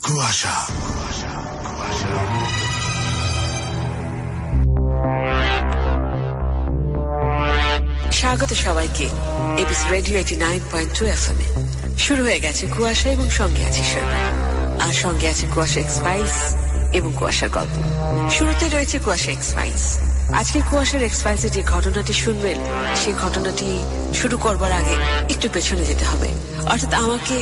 কুয়াশা। স্বাগত সবাইকে এবিসি রেডিও 89.2 FM এ। শুরু হয়ে গেছে কুয়াশা এবং সঙ্গে আছে শর্মা, আর সঙ্গে আছে কুয়াশা এক্স ফাইলস এবং কুয়াশার গল্প। শুরুতে রয়েছে কুয়াশা এক্স ফাইলস। আজকে কুয়াশার এক্স ফাইলসে যে ঘটনাটি শুনবেন, সেই ঘটনাটি শুরু করবার আগে একটু পেছনে যেতে হবে, অর্থাৎ আমাকে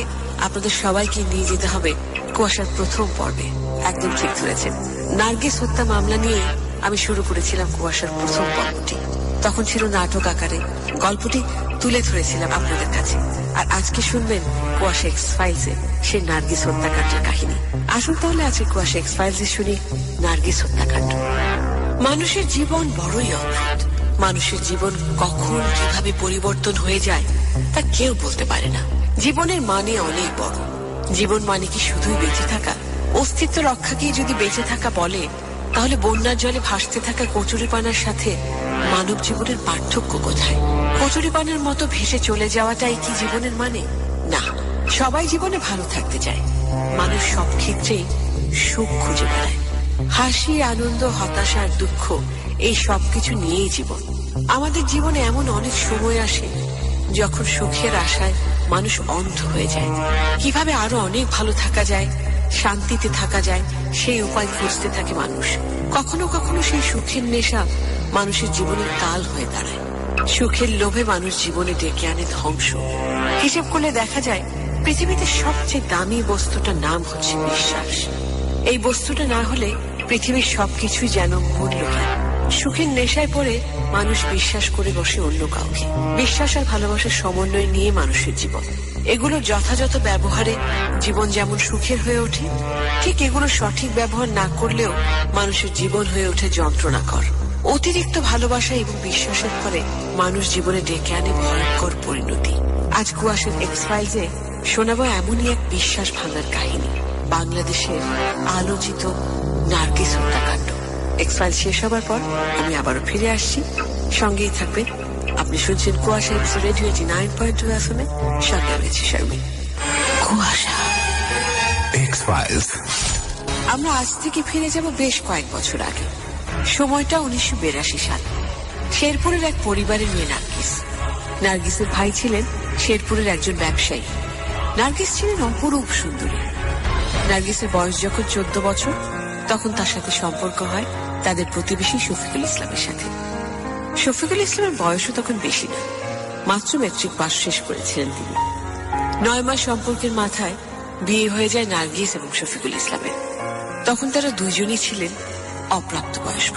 আপনাদের সবাইকে নিয়ে যেতে হবে কুয়াশার প্রথম পর্বে। একদম ঠিক ধরেছেন, নার্গিস হত্যা মামলা নিয়ে আমি শুরু করেছিলাম কুয়াশার প্রথম পর্বটি। তখন ছিল নাটক আকারে, গল্পটি তুলে ধরেছিলাম আপনাদের কাছে। আর আজকে শুনবেন কুয়াশা এক্স ফাইলসে সেই নার্গিস হত্যাকাণ্ডের কাহিনী। আসুন তাহলে আজকে কুয়াশা এক্স ফাইলসে শুনি নার্গিস হত্যাকাণ্ড। মানুষের জীবন বড়ই অদ্ভুত। মানুষের জীবন কখন কিভাবে পরিবর্তন হয়ে যায় তা কেউ বলতে পারে না। জীবনের মানে অনেক বড়। জীবন মানে কি শুধুই বেঁচে থাকা? অস্তিত্ব রক্ষাকেই যদি বেঁচে থাকা বলে, তাহলে বন্যার জলে ভাসতে থাকা কচুরিপানার সাথে মানব জীবনের পার্থক্য কোথায়? কচুরিপানার মতো ভেসে চলে যাওয়াটাই কি জীবনের মানে? না, সবাই জীবনে ভালো থাকতে চায়। মানুষ সব ক্ষেত্রেই সুখ খুঁজে বেড়ায়। হাসি, আনন্দ, হতাশা আর দুঃখ, এই সবকিছু নিয়েই জীবন। আমাদের জীবনে এমন অনেক সময় আসে যখন সুখের আশায় মানুষ অন্ধ হয়ে যায়। কিভাবে আরো অনেক ভালো থাকা যায়, শান্তিতে থাকা যায়, সেই উপায় খুঁজতে থাকে মানুষ। কখনো কখনো সেই সুখের নেশা মানুষের জীবনের তাল হয়ে দাঁড়ায়। সুখের লোভে মানুষ জীবনে ডেকে আনে ধ্বংস। হিসেব করলে দেখা যায় পৃথিবীতে সবচেয়ে দামি বস্তুটার নাম হচ্ছে বিশ্বাস। এই বস্তুটা না হলে পৃথিবীর সবকিছুই যেন মূল্যহীন। সুখের নেশায় পড়ে মানুষ বিশ্বাস করে বসে অন্য কাউকে। বিশ্বাস আর ভালোবাসার সমন্বয় নিয়ে মানুষের জীবন। এগুলো যথাযথ ব্যবহারে জীবন যেমন সুখের হয়ে ওঠে, ঠিক এগুলো সঠিক ব্যবহার না করলেও মানুষের জীবন হয়ে ওঠে যন্ত্রণাকর। অতিরিক্ত ভালোবাসা এবং বিশ্বাসের ফলে মানুষ জীবনে ডেকে আনে ভয়ঙ্কর পরিণতি। আজ কুয়াশার এক্স ফাইলসে শোনাবো এমনই এক বিশ্বাস ভাঙার কাহিনী, বাংলাদেশের আলোচিত নার্গিস হত্যাকাণ্ড। এক্স ফাইল শেষ হবার পর আমি আবারও ফিরে আসছি, সঙ্গেই থাকবেন। আপনি শুনছেন কুয়াশা এবিসি রেডিও 89.2 FM এ। সঙ্গে রয়েছে শর্মী। কুয়াশা এক্স ফাইলস। আমরা আজ থেকে ফিরে যাব বেশ কয়েক বছর আগে। সময়টা 1982 সাল। শেরপুরের এক পরিবারের মেয়ে নার্গিস। নার্গিসের ভাই ছিলেন শেরপুরের একজন ব্যবসায়ী। নার্গিস ছিলেন অপরূপ সুন্দরী। নার্গিসের বয়স যখন 14 বছর, তখন তার সাথে সম্পর্ক হয় তাদের প্রতিবেশী শফিকুল ইসলামের সাথে। শফিকুল ইসলামের বয়সও তখন বেশি না, মাত্র ম্যাট্রিক পাস শেষ করেছিলেন তিনি। 9 মাস সম্পর্কের মাথায় বিয়ে হয়ে যায় নার্গিস এবং শফিকুল ইসলামের। তখন তারা দুইজনই ছিলেন অপ্রাপ্তবয়স্ক।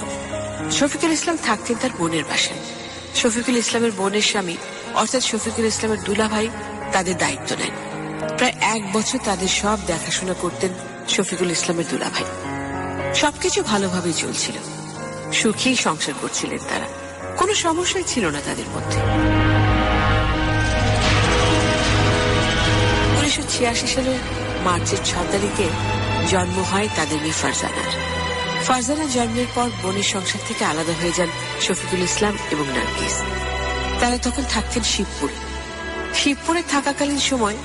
শফিকুল ইসলাম থাকতেন তার বোনের বাসায়। শফিকুল ইসলামের বোনের স্বামী অর্থাৎ শফিকুল ইসলামের দুলাভাই তাদের দায়িত্ব নেন। প্রায় 1 বছর তাদের সব দেখাশোনা করতেন শফিকুল ইসলামের দুলাভাই। সবকিছু ভালোভাবেই চলছিল, সুখেই সংসার করছিলেন তারা। কোনো সমস্যাই ছিল না তাদের মধ্যে। 1986 সালের মার্চের 6 তারিখে জন্ম হয় তাদের মেয়ে ফারজানার। ফারজানা জন্মের পর বোনের সংসার থেকে আলাদা হয়ে যান শফিকুল ইসলাম এবং নার্গিস। তারা তখন থাকতেন শিবপুরে। শিবপুরে থাকাকালীন সময়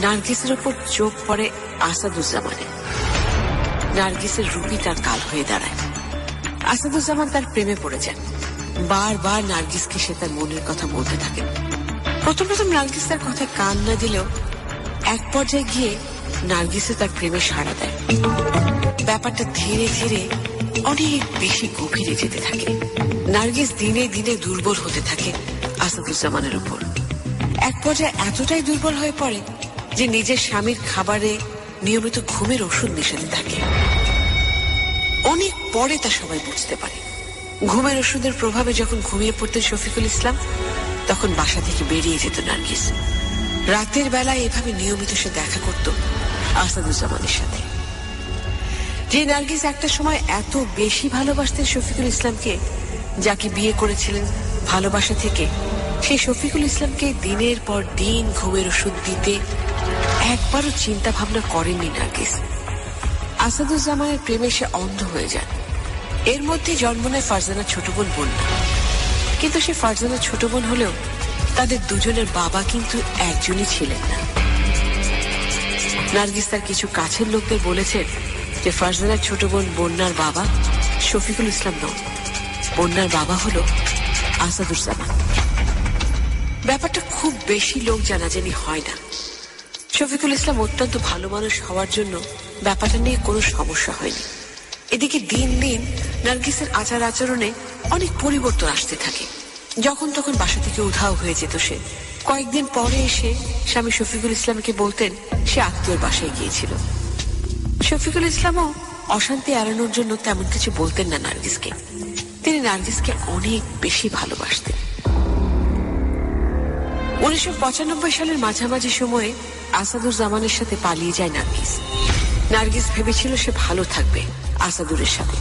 নার্গিসের ওপর চোখ পড়ে আসাদুজ্জামানের। নার্গিসের রূপই তার কাল হয়ে দাঁড়ায়। আসাদুজ্জামান তার প্রেমে পড়ে যান। বারবার নার্গিসকে সে তার মনের কথা বলতে থাকেন। প্রথম নার্গিস তার কথা কান না দিলেও এক পর্যায়ে গিয়ে নার্গিসে তার প্রেমে সাড়া দেয়। ব্যাপারটা ধীরে ধীরে অনেক বেশি গভীরে যেতে থাকে। নার্গিস দিনে দিনে দুর্বল হতে থাকে আসাদুজ্জামানের উপর। এক পর্যায়ে এতটাই দুর্বল হয়ে পড়ে যে নিজের স্বামীর খাবারে নিয়মিত ঘুমের ওষুধ মেশাতে থাকে। অনেক পরে তা সবাই বুঝতে পারে। ঘুমের ওষুধের প্রভাবে যখন ঘুমিয়ে পড়তেন শফিকুল ইসলাম, তখন বাসা থেকে বেরিয়ে যেত নার্গিস। রাতের বেলায় এভাবে নিয়মিত সে দেখা করত আসাদুজ্জামানের সাথে। যে নার্গিস একটা সময় এত বেশি ভালোবাসতেন শফিকুল ইসলামকে, যাকে বিয়ে করেছিলেন ভালোবাসা থেকে, সেই শফিকুল ইসলামকে দিনের পর দিন ঘুমের ওষুধ দিতে একবারও চিন্তা ভাবনা করেননি নার্গিস। আসাদুজ্জামানের প্রেমে সে অন্ধ হয়ে যান। এর মধ্যে জন্ম নেয় ফারজানার ছোট বোন বন্যা। কিন্তু সে ফারজানার ছোট বোন হলেও তাদের দুজনের বাবা কিন্তু একজনই ছিলেন না। নার্গিস তার কিছু কাছের লোকদের বলেছেন যে ফারজানার ছোট বোন বন্যার বাবা শফিকুল ইসলাম নন, বন্যার বাবা হলো আসাদুজ্জামান। ব্যাপারটা খুব বেশি লোক জানাজানি হয় না। শফিকুল ইসলাম অত্যন্ত ভালো মানুষ হওয়ার জন্য ব্যাপারটা নিয়ে কোনো সমস্যা হয়নি। এদিকে দিন দিন নার্গিসের আচার আচরণে অনেক পরিবর্তন আসতে থাকে। যখন তখন বাসা থেকে উধাও হয়ে যেত সে। কয়েকদিন পরে এসে স্বামী শফিকুল ইসলামকে বলতেন সে আত্মীয়র বাসায় গিয়েছিল। শফিকুল ইসলামও অশান্তি এড়ানোর জন্য তেমন কিছু বলতেন না নার্গিসকে। তিনি নার্গিসকে অনেক বেশি ভালোবাসতেন। 1995 সালের মাঝামাঝি সময়ে আসাদুজ্জামানের সাথে পালিয়ে যায় নার্গিস। নার্গিস ভেবেছিল সে ভালো থাকবে আসাদুরের সাথে,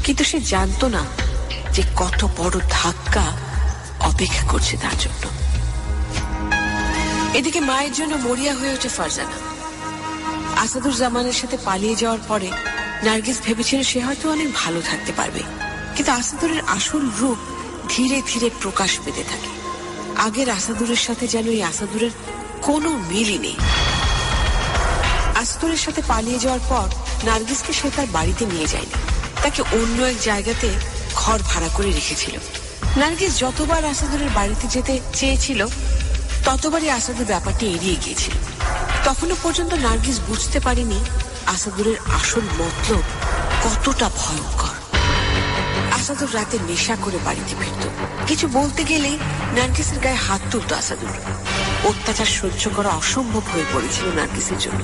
কিন্তু সে জানতো না যে কত বড় ধাক্কা অপেক্ষা করছে তার জন্য। এদিকে মায়ের জন্য মরিয়া হয়ে ওঠে ফারজানা। আসাদুজ্জামানের সাথে পালিয়ে যাওয়ার পরে নার্গিস ভেবেছিল সে হয়তো অনেক ভালো থাকতে পারবে, কিন্তু আসাদুরের আসল রূপ ধীরে ধীরে প্রকাশ পেতে থাকে। আগের আসাদুরের সাথে যেন এই আসাদুরের কোনো মিলই নেই। আসাদুরের সাথে পালিয়ে যাওয়ার পর নার্গিসকে সে তার বাড়িতে নিয়ে যায়নি, তাকে অন্য এক জায়গাতে ঘর ভাড়া করে রেখেছিল। নার্গিস যতবার আসাদুরের বাড়িতে যেতে চেয়েছিল ততবারই আসাদুর ব্যাপারটি এড়িয়ে গিয়েছিল। তখনও পর্যন্ত নার্গিস বুঝতে পারেনি আসাদুরের আসল মতলব কতটা ভয়ঙ্কর। আসাদুর রাতে নেশা করে বাড়িতে ফিরত। কিছু বলতে গেলেই নার্গিসের গায়ে হাত তুলত আসাদুর। অত্যাচার সহ্য করা অসম্ভব হয়ে পড়েছিল নার্গিসের জন্য।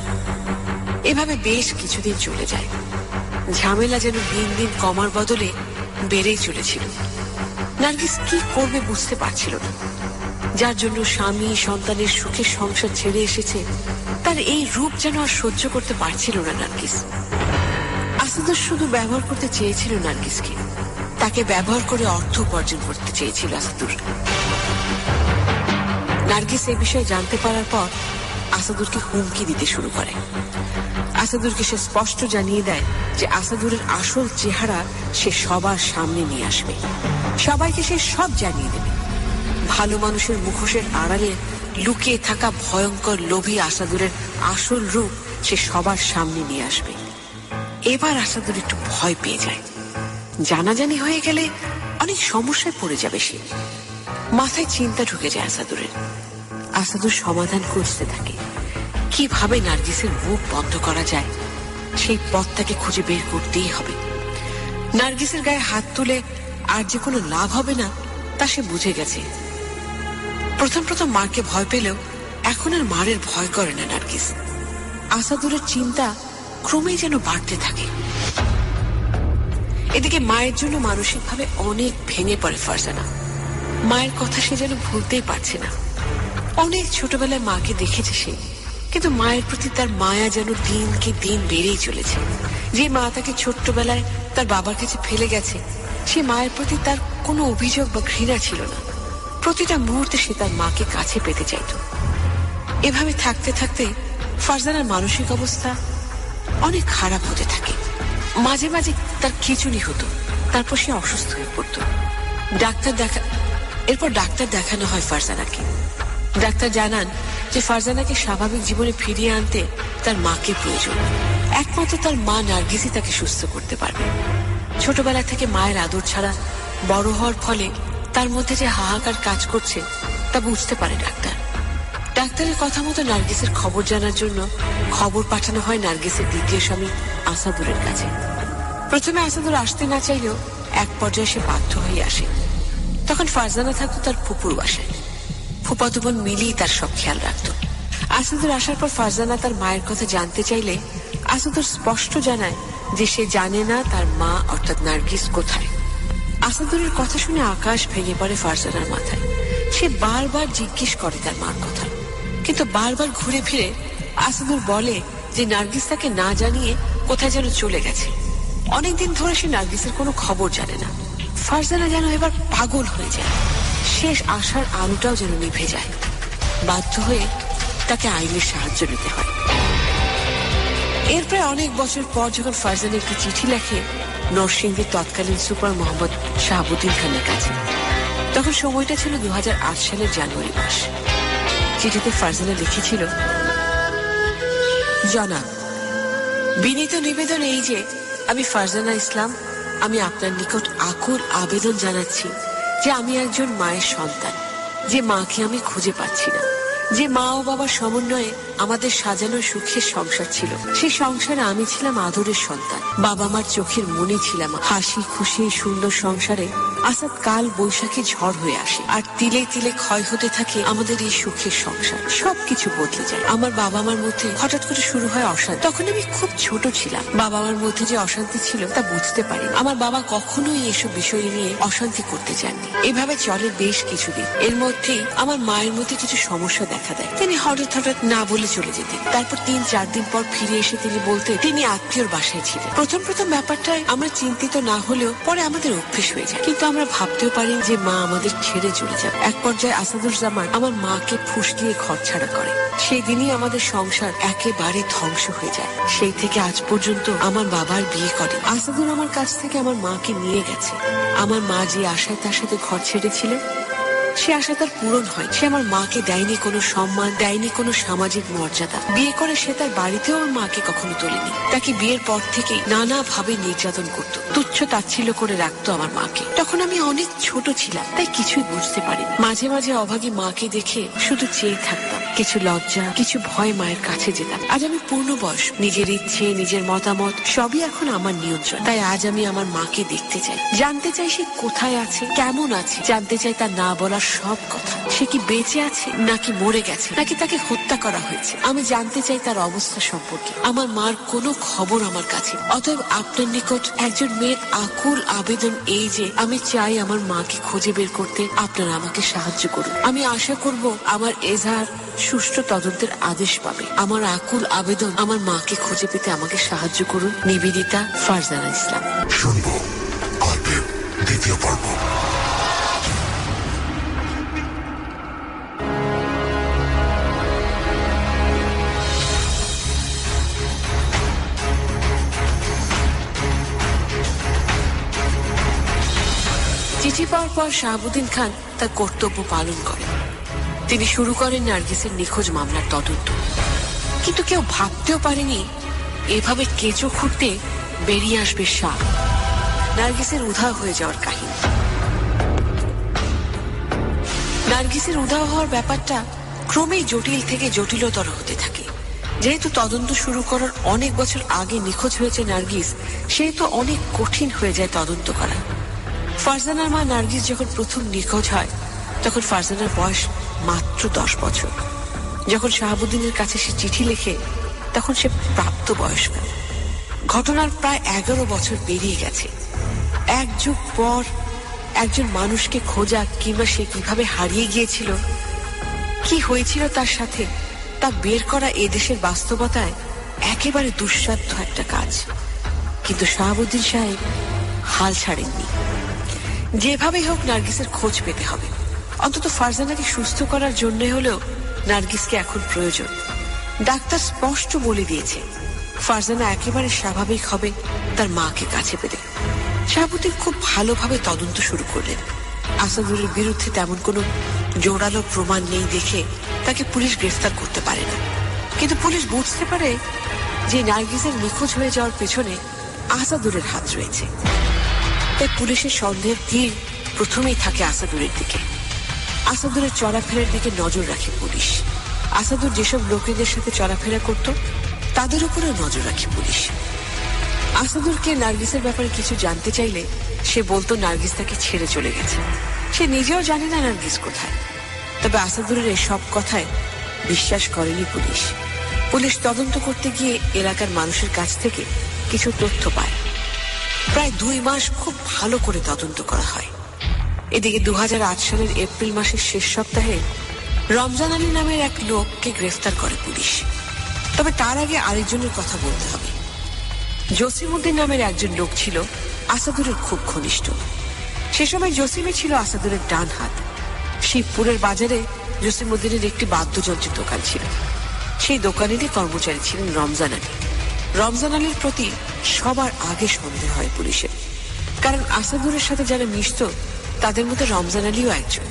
এভাবে বেশ কিছুদিন চলে যায়। ঝামেলা যেন দিন দিন কমার বদলে বেড়েই চলেছিল। নার্গিস কি করবে বুঝতে পারছিল না। যার জন্য স্বামী সন্তানের সুখের সংসার ছেড়ে এসেছে, তার এই রূপ যেন আর সহ্য করতে পারছিল না নার্গিস। আসাদুর শুধু ব্যবহার করতে চেয়েছিল নার্গিসকে, তাকে ব্যবহার করে অর্থ উপার্জন করতে চেয়েছিল আসাদুর। নার্গিস এই বিষয়ে জানতে পারার পর আসাদুরকে হুমকি দিতে শুরু করে। আসাদুরকে সে স্পষ্ট জানিয়ে দেয় যে আসাদুরের আসল চেহারা সে সবার সামনে নিয়ে আসবে, সবাইকে সে সব জানিয়ে দেবে। ভালো মানুষের মুখোশের আড়ালে লুকিয়ে থাকা ভয়ঙ্কর লোভী আসাদুরের আসল রূপ সে সবার সামনে নিয়ে আসবে। এবার আসাদুর একটু ভয় পেয়ে যায়। জানাজানি হয়ে গেলে অনেক সমস্যায় পড়ে যাবে সে। মাথায় চিন্তা ঢুকে যায় আসাদুরের। আসাদুর সমাধান খুঁজতে থাকে, কিভাবে নার্গিসের মুখ বন্ধ করা যায় সেই পথটাকে খুঁজে বের করতেই হবে। নার্গিসের গায়ে হাত তুলে আর যে কোনো লাভ হবে না তা সে বুঝে গেছে। প্রথম প্রথম মাকে ভয় পেলেও এখন আর মারের ভয় করে না নার্গিস। আসাদুরের চিন্তা ক্রমেই যেন বাড়তে থাকে। এদিকে মায়ের জন্য মানসিকভাবে অনেক ভেঙে পড়ে ফারজানা। মায়ের কথা সে যেন ভুলতেই পারছে না। অনেক ছোটবেলায় মাকে দেখেছে সে, কিন্তু মায়ের প্রতি তার মায়া যেন দিনকে দিন বেড়েই চলেছে। যে মা তাকে ছোট্টবেলায় তার বাবার কাছে ফেলে গেছে, সে মায়ের প্রতি তার কোনো অভিযোগ বা ঘৃণা ছিল না। প্রতিটা মুহূর্তে সে তার মাকে কাছে পেতে চাইত। এভাবে থাকতে থাকতে ফারজানার মানসিক অবস্থা অনেক খারাপ হতে থাকে। মাঝে মাঝে তার খিঁচুনি হতো, তারপর সে অসুস্থ হয়ে পড়ত। এরপর ডাক্তার দেখানো হয় ফারজানাকে। ডাক্তার জানান যে ফারজানাকে স্বাভাবিক জীবনে ফিরিয়ে আনতে তার মাকে প্রয়োজন। একমাত্র তার মা নার্গিসই তাকে সুস্থ করতে পারবে। ছোটবেলা থেকে মায়ের আদর ছাড়া বড় হওয়ার ফলে তার মধ্যে যে হাহাকার কাজ করছে তা বুঝতে পারে ডাক্তার। ডাক্তারের কথা মতো নার্গিসের খবর জানার জন্য খবর পাঠানো হয় নার্গিসের দ্বিতীয় স্বামী আসাদুরের কাছে। প্রথমে আসাদুর আসতে না চাইলেও এক পর্যায়ে সে বাধ্য হয়ে আসে। তখন ফারজানা থাকতো তার ফুপুর বাসায়। ফুফাতো বোন মিলি তার সব খেয়াল রাখত। আসাদুর আসার পর ফারজানা তার মায়ের কথা জানতে চাইলে আসাদুর স্পষ্ট জানায় যে সে জানে না তার মা অর্থাৎ নার্গিস কোথায়। আসাদুরের কথা শুনে আকাশ ভেঙে পড়ে ফারজানার মাথায়। সে বারবার জিজ্ঞেস করে তার মার কথা, কিন্তু বারবার ঘুরে ফিরে আসাদুর বলে যে নার্গিস তাকে না জানিয়ে কোথায় যেন চলে গেছে। অনেকদিন ধরে সে নার্গিসের কোনো খবর জানে না। ফারজানা যেন এবার পাগল হয়ে যায়। শেষ আশার আলোটাও যেন নিভে যায়। বাধ্য হয়ে তাকে আইনের সাহায্য নিতে হয়। এর প্রায় অনেক বছর পর যখন ফারজানা একটি চিঠি লেখে নরসিংদীর তৎকালীন সুপার মোহাম্মদ শাহাবুদ্দিন খানের কাছে, তখন সময়টা ছিল 2008 সালের জানুয়ারি মাস। চিঠিতে ফারজানা লিখেছিল, জনাব, বিনীত নিবেদন এই যে আমি ফারজানা ইসলাম, আমি আপনার নিকট আকুল আবেদন জানাচ্ছি যে আমি একজন মায়ের সন্তান, যে মাকে আমি খুঁজে পাচ্ছি না, যে মা ও বাবার সমন্বয়ে আমাদের সাজানো সুখের সংসার ছিল। সেই সংসারে আমি ছিলাম আদরের সন্তান, বাবা মার চোখের মনি ছিলাম। হাসি খুশি সুন্দর সংসারে আসাদ কাল বৈশাখী ঝড় হয়ে আসে, আর তিলে তিলে ক্ষয় হতে থাকে আমাদের এই সুখের সংসার। সবকিছু বদলে যায়। আমার বাবা মার মধ্যে হঠাৎ করে শুরু হয় অশান্তি। তখন আমি খুব ছোট ছিলাম, বাবা মার মধ্যে যে অশান্তি ছিল তা বুঝতে পারি। আমার বাবা কখনোই এসব বিষয় নিয়ে অশান্তি করতে চাননি। এভাবে চলে বেশ কিছুদিন। এর মধ্যেই আমার মায়ের মধ্যে কিছু সমস্যা দেখা দেয়। তিনি হঠাৎ হঠাৎ না বলে চলে যেতেন। তারপর 3-4 দিন পর ফিরে এসে তিনি বলতেন তিনি আত্মীয়র বাসায় ছিলেন। প্রথম ব্যাপারটায় আমরা চিন্তিত না হলেও পরে আমাদের অভ্যেস হয়ে যায়। কিন্তু আমরা ভাবতেও পারি যে মা আমাদের ছেড়ে চলে যাবে। এক পর্যায়ে আসাদুজ্জামান আমার মাকে ফুঁস দিয়ে ঘর ছাড়া করে। সেই দিনই আমাদের সংসার একেবারে ধ্বংস হয়ে যায়। সেই থেকে আজ পর্যন্ত আমার বাবার বিয়ে করে। আসাদুর আমার কাছ থেকে আমার মাকে নিয়ে গেছে। আমার মা যে আশায় তার সাথে ঘর ছেড়েছিলেন সে আশা তার পূরণ হয়। সে আমার মাকে দেয়নি কোনো সম্মান, দেয়নি কোনো সামাজিক মর্যাদা। বিয়ে করে সে তার বাড়িতেও আমার মাকে কখনো তোলেনি। তাকে বিয়ের পর থেকে নানাভাবে নির্যাতন করত, তুচ্ছ তাচ্ছিল্য করে রাখতো আমার মাকে। তখন আমি অনেক ছোট ছিলাম, তাই কিছুই বুঝতে পারি। মাঝে মাঝে অভাগী মাকে দেখে শুধু চেয়ে থাকতাম। কিছু লজ্জা, কিছু ভয় মায়ের কাছে যেতাম। আজ আমি পূর্ণ বয়স, নিজের ইচ্ছে, নিজের মতামত সবই এখন আমার নিয়ন্ত্রণ। তাই আজ আমি আমার মাকে দেখতে চাই, জানতে চাই সে কোথায় আছে, কেমন আছে। জানতে চাই তার না বলা সব কথা। সে কি বেঁচে আছে নাকি মরে গেছে, নাকি তাকে হত্যা করা হয়েছে। আমি জানতে চাই তার অবস্থা সম্পর্কে। আমার মার কোনো খবর আমার কাছে। অতএব আপনার নিকট একজন মেয়ের আকুল আবেদন এই যে আমি চাই আমার মাকে খুঁজে বের করতে আপনারা আমাকে সাহায্য করুন। আমি আশা করব আমার এজাহার সুষ্ঠু তদন্তের আদেশ পাবে। আমার আকুল আবেদন আমার মাকে খুঁজে পেতে আমাকে সাহায্য করুন। নিবেদিতা, ফারজানা ইসলাম। শুনবো গল্পের দ্বিতীয় পর্ব। চিঠি পাওয়ার পর শাহাবুদ্দিন খান তার কর্তব্য পালন করেন। তিনি শুরু করেন নার্গিসের নিখোঁজ মামলার তদন্ত। কিন্তু কেউ ভাবতেও পারেনি এভাবে কেঁচো খুঁড়তে বেরিয়ে আসবে সাপ। নার্গিসের উধাও হয়ে যাওয়ার কাহিনী। নার্গিসের উধাও হওয়ার ব্যাপারটা ক্রমেই জটিল থেকে জটিলতর হতে থাকে। যেহেতু তদন্ত শুরু করার অনেক বছর আগে নিখোঁজ হয়েছে নার্গিস, সেহেতু অনেক কঠিন হয়ে যায় তদন্ত করা। ফারজানার মা নার্গিস যখন প্রথম নিখোঁজ হয় তখন ফারজানার বয়স মাত্র 10 বছর। যখন শাহাবুদ্দিনের কাছে সে চিঠি লেখে তখন সে প্রাপ্ত বয়স্ক। ঘটনার প্রায় 11 বছর পেরিয়ে গেছে। এক যুগ পর একজন মানুষকে খোঁজা, কিংবা সে কিভাবে হারিয়ে গিয়েছিল, কি হয়েছিল তার সাথে, তা বের করা এদেশের বাস্তবতায় একেবারে দুঃসাধ্য একটা কাজ। কিন্তু শাহাবুদ্দিন সাহেব হাল ছাড়েননি। যেভাবেই হোক নার্গিসের খোঁজ পেতে হবে। অন্তত ফারজানাকে সুস্থ করার জন্য হলেও নার্গিসকে এখন প্রয়োজন। ডাক্তার স্পষ্ট বলে দিয়েছে ফারজানা একেবারে স্বাভাবিক হবে তার মাকে কাছে পেলে। শাহাবুদ্দিন খুব ভালোভাবে তদন্ত শুরু করলেন। আসাদুরের বিরুদ্ধে তেমন কোনো জোরালো প্রমাণ নেই দেখে তাকে পুলিশ গ্রেফতার করতে পারে না। কিন্তু পুলিশ বুঝতে পারে যে নার্গিসের নিখোঁজ হয়ে যাওয়ার পেছনে আসাদুরের হাত রয়েছে। তাই পুলিশের সন্দেহের তীর প্রথমেই থাকে আসাদুরের দিকে। আসাদুরের চলাফেরার দিকে নজর রাখে পুলিশ। আসাদুর যেসব লোকেদের সাথে চলাফেরা করত তাদের উপরেও নজর রাখে পুলিশ। আসাদুরকে নার্গিসের ব্যাপারে কিছু জানতে চাইলে সে বলতো নার্গিস তাকে ছেড়ে চলে গেছে। সে নিজেও জানে না নার্গিস কোথায়। তবে আসাদুরের এসব কথায় বিশ্বাস করেনি পুলিশ। পুলিশ তদন্ত করতে গিয়ে এলাকার মানুষের কাছ থেকে কিছু তথ্য পায়। প্রায় 2 মাস খুব ভালো করে তদন্ত করা হয়। এদিকে 2008 সালের এপ্রিল মাসের শেষ সপ্তাহে রমজান আলী নামের এক লোককে গ্রেফতার করে পুলিশ। তবে তার আগে আরেকজনের কথা বলতে হবে। জসিমউদ্দিন নামের একজন লোক ছিল আসাদুরের খুব ঘনিষ্ঠ। সে সময় জসিমে ছিল আসাদুরের ডান হাত। শিবপুরের বাজারে জসিমউদ্দিনের একটি বাদ্যযন্ত্রের দোকান ছিল। সেই দোকানেরই কর্মচারী ছিলেন রমজান আলী। রমজান আলীর প্রতি সবার আগে সন্দেহ হয় পুলিশের, কারণ আসাদুরের সাথে যারা মিশত তাদের মধ্যে রমজান আলীও একজন।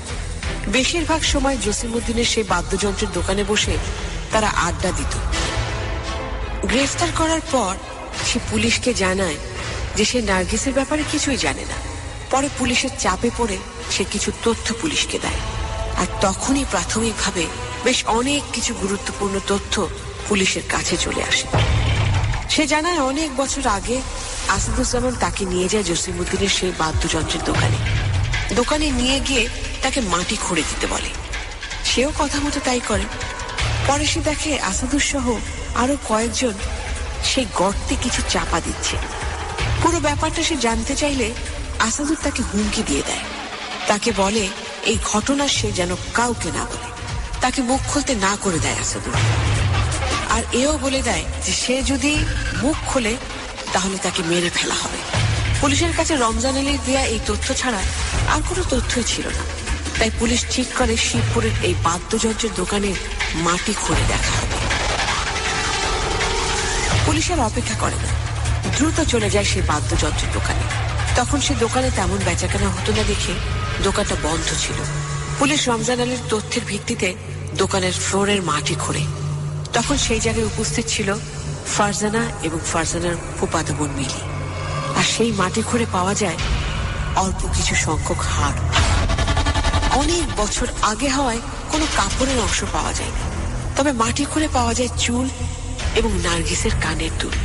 বেশিরভাগ সময় জসিমউদ্দিনের সেই বাদ্যযন্ত্রের দোকানে বসে তারা আড্ডা দিত। গ্রেফতার করার পর সে পুলিশকে জানায় যে সে নার্গিসের ব্যাপারে কিছুই জানে না। পরে পুলিশের চাপে পড়ে সে কিছু তথ্য পুলিশকে দেয়, আর তখনই প্রাথমিকভাবে বেশ অনেক কিছু গুরুত্বপূর্ণ তথ্য পুলিশের কাছে চলে আসে। সে জানায় অনেক বছর আগে আসাদুজ্জামান তাকে নিয়ে যায় জসিমউদ্দিনের সেই বাদ্যযন্ত্রের দোকানে নিয়ে গিয়ে তাকে মাটি খুঁড়ে দিতে বলে। সেও কথা মতো তাই করে। পরে সে দেখে আসাদুর সহ আরো কয়েকজন সেই গর্তে কিছু চাপা দিচ্ছে। পুরো ব্যাপারটা সে জানতে চাইলে আসাদুর তাকে হুমকি দিয়ে দেয়। তাকে বলে এই ঘটনা সে যেন কাউকে না বলে, তাকে মুখ খুলতে না করে দেয় আসাদুর। আর এও বলে দেয় যে সে যদি মুখ খোলে তাহলে তাকে মেরে ফেলা হবে। পুলিশের কাছে রমজান আলীর দেয়া এই তথ্য ছাড়া আর কোনো তথ্যই ছিল না। তাই পুলিশ ঠিক করে শিবপুরের এই বাদ্যযন্ত্রের দোকানে মাটি খুঁড়ে দেখা হবে। পুলিশের অপেক্ষা করে না, দ্রুত চলে যায় সেই বাদ্যযন্ত্রের দোকানে। তখন সে দোকানে তেমন বেচাকেনা হতো না দেখে দোকানটা বন্ধ ছিল। পুলিশ রমজান আলীর তথ্যের ভিত্তিতে দোকানের ফ্লোরের মাটি খোঁড়ে। তখন সেই জায়গায় উপস্থিত ছিল ফারজানা এবং ফারজানার ফুফাতো বোন মিলি। আর সেই মাটি খুঁড়ে পাওয়া যায় অল্প কিছু সংখ্যক হাড়। অনেক বছর আগে হওয়ায় কোনো কাপড়ের অংশ পাওয়া যায় না, তবে মাটি খুঁড়ে পাওয়া যায় চুল এবং নার্গিসের কানের দুল।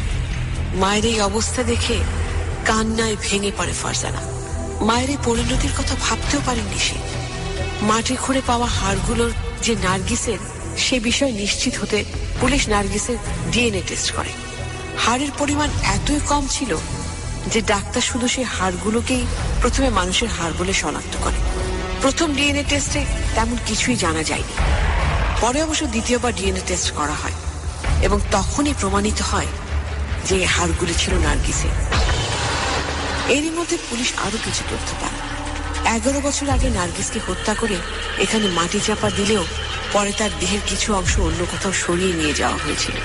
মায়ের এই অবস্থা দেখে কান্নায় ভেঙে পড়ে ফারজানা। মায়ের এই পরিণতির কথা ভাবতেও পারেননি সে। মাটি খুঁড়ে পাওয়া হাড়গুলোর যে নার্গিসের, সে বিষয়ে নিশ্চিত হতে পুলিশ নার্গিসের ডিএনএ টেস্ট করে। হাড়ের পরিমাণ এতই কম ছিল যে ডাক্তার শুধু সেই হাড়গুলোকেই প্রথমে মানুষের হাড় বলে শনাক্ত করে। প্রথম ডিএনএ টেস্টে তেমন কিছুই জানা যায়নি। পরে অবশ্য দ্বিতীয়বার ডিএনএ টেস্ট করা হয় এবং তখনই প্রমাণিত হয় যে হাড়গুলি ছিল নার্গিসের। এরই মধ্যে পুলিশ আরো কিছু তথ্য পায়। 11 বছর আগে নার্গিসকে হত্যা করে এখানে মাটি চাপা দিলেও পরে তার দেহের কিছু অংশ অন্য কোথাও সরিয়ে নিয়ে যাওয়া হয়েছিল।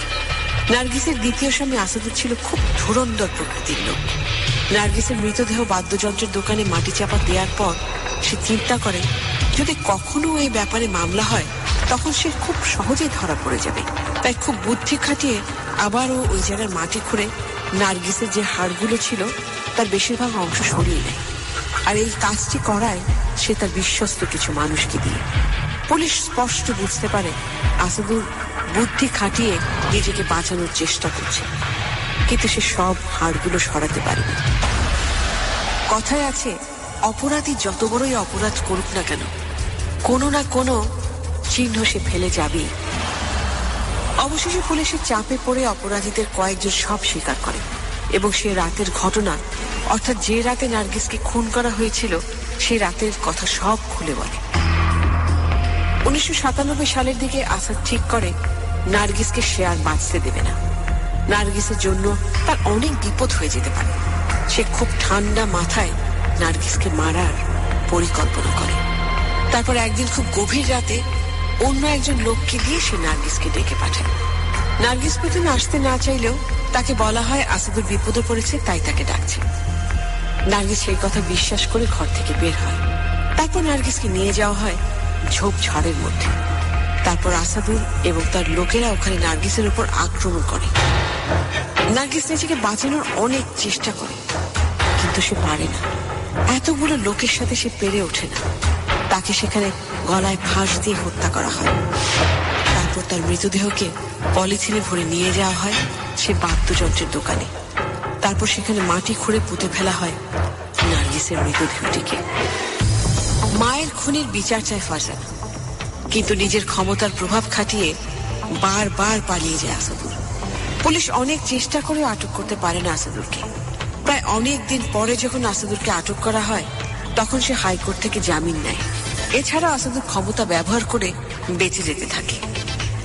নার্গিসের দ্বিতীয় স্বামী আসাদুর ছিল খুব ধুরন্ধর প্রকৃতির লোক। নার্গিসের মৃতদেহ বাদ্যযন্ত্রের দোকানে মাটি চাপা দেওয়ার পর সে চিন্তা করে যদি কখনো এই ব্যাপারে মামলা হয় তখন সে খুব সহজেই ধরা পড়ে যাবে। তাই খুব বুদ্ধি খাটিয়ে আবারও ওই জায়গার মাটি খুঁড়ে নার্গিসের যে হাড়গুলো ছিল তার বেশিরভাগ অংশ সরিয়ে নেয়। আর এই কাজটি করায় সে তার বিশ্বস্ত কিছু মানুষকে দিয়ে। পুলিশ স্পষ্ট বুঝতে পারে আসাদুর বুদ্ধি খাটিয়ে নিজেকে বাঁচানোর চেষ্টা করছে, কিন্তু সে সব হাড়গুলো সরাতে পারেনি। কথায় আছে, অপরাধী যত বড়ই অপরাধ করুক না কেন, কোনো না কোনো চিহ্ন সে ফেলে যাবেই। অবশেষে পুলিশের চাপে পড়ে অপরাধীদের কয়েকজন সব স্বীকার করে এবং সে রাতের ঘটনা, অর্থাৎ যে রাতে নার্গিসকে খুন করা হয়েছিল সেই রাতের কথা সব খুলে বলে। 1997 সালের দিকে আসাদ ঠিক করে নার্গিসকে সে আর বাঁচতে দেবে না। নার্গিসের জন্য তার অনেক বিপদ হয়ে যেতে পারে। সে খুব ঠান্ডা মাথায় নার্গিসকে মারার পরিকল্পনা করে। তারপর একদিন খুব গভীর রাতে অন্য একজন লোককে দিয়ে সে নার্গিসকে ডেকে পাঠায়। নার্গিস প্রথমে আসতে না চাইলেও তাকে বলা হয় আসাদুর বিপদে পড়েছে, তাই তাকে ডাকছে। নার্গিস সেই কথা বিশ্বাস করে ঘর থেকে বের হয়। তারপর নার্গিসকে নিয়ে যাওয়া হয় ঝোপঝাড়ের মধ্যে। তারপর আসাদুর এবং তার লোকেরা ওখানে নার্গিসের উপর আক্রমণ করে। নার্গিস নিজেকে বাঁচানোর অনেক চেষ্টা করে, কিন্তু সে পারে না। এতগুলো লোকের সাথে সে পেরে ওঠে না। তাকে সেখানে গলায় ফাঁস দিয়ে হত্যা করা হয়। তারপর তার মৃতদেহকে পলিথিনে ভরে নিয়ে যাওয়া হয় সে বাদ্যযন্ত্রের দোকানে। তারপর সেখানে মাটি খুঁড়ে পুঁতে ফেলা হয় নার্গিসের মৃতদেহটিকে। মায়ের খুনির বিচার চায় ফারজানা, কিন্তু নিজের ক্ষমতার প্রভাব খাটিয়ে বারবার পালিয়ে যায় আসাদুর। পুলিশ অনেক চেষ্টা করেও আটক করতে পারে না আসাদুরকে। প্রায় অনেক দিন পরে যখন আসাদুরকে আটক করা হয় তখন সে হাইকোর্ট থেকে জামিন নেয়। এছাড়া আসাদুর ক্ষমতা ব্যবহার করে বেঁচে যেতে থাকে।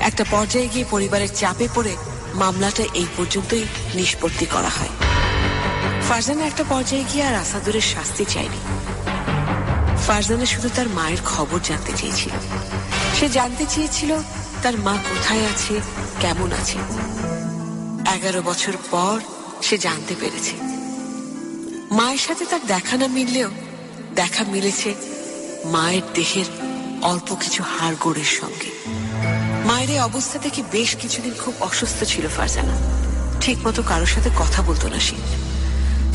একটা পর্যায়ে গিয়ে পরিবারের চাপে পড়ে মামলাটা এই পর্যন্তই নিষ্পত্তি করা হয়। ফারজানা একটা পর্যায়ে গিয়ে আর আসাদুরের শাস্তি চায়নি। ফারজানা শুধু তার মায়ের খবর জানতে চেয়েছিল। সে জানতে চেয়েছিল তার মা কোথায় আছে, কেমন আছে। 11 বছর পর সে জানতে পেরেছে মায়ের সাথে তার দেখা না মিললেও দেখা মিলেছে মায়ের দেহের অল্প কিছু হাড়গোড়ের সঙ্গে। মায়ের এই অবস্থা থেকে বেশ কিছুদিন খুব অসুস্থ ছিল ফারজানা। ঠিক মতো কারোর সাথে কথা বলতো না সে।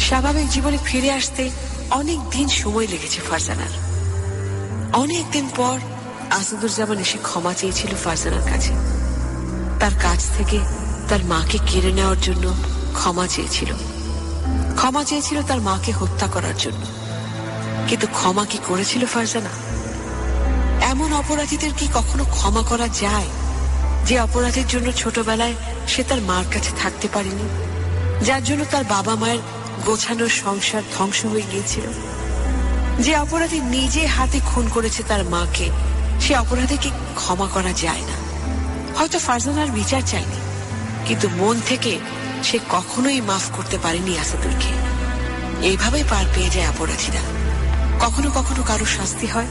স্বাভাবিক জীবনে ফিরে আসতে অনেক দিন সময় লেগেছে ফারজানার। অনেকদিন পর আসাদুজ্জামান এসে ক্ষমা চেয়েছিল ফারজানার কাছে। তার কাছ থেকে তার মাকে কেড়ে নেওয়ার জন্য ক্ষমা চেয়েছিল। ক্ষমা চেয়েছিল তার মাকে হত্যা করার জন্য। কিন্তু ক্ষমা কি করেছিল ফারজানা? এমন অপরাধীদের কি কখনো ক্ষমা করা যায়, যে অপরাধের জন্য ছোটবেলায় সে তার মার কাছে থাকতে পারেনি, যার জন্য তার বাবা মায়ের গোছানো সংসার ধ্বংস হয়ে গিয়েছিল, যে অপরাধী নিজে হাতে খুন করেছে তার মাকে, সে অপরাধীকে ক্ষমা করা যায় না। হয়তো ফারজানার বিচার চায়নি, কিন্তু মন থেকে সে কখনোই মাফ করতে পারেনি আসাদুরকে। এইভাবেই পার পেয়ে যায় অপরাধীরা। কখনো কখনো কারো শাস্তি হয়,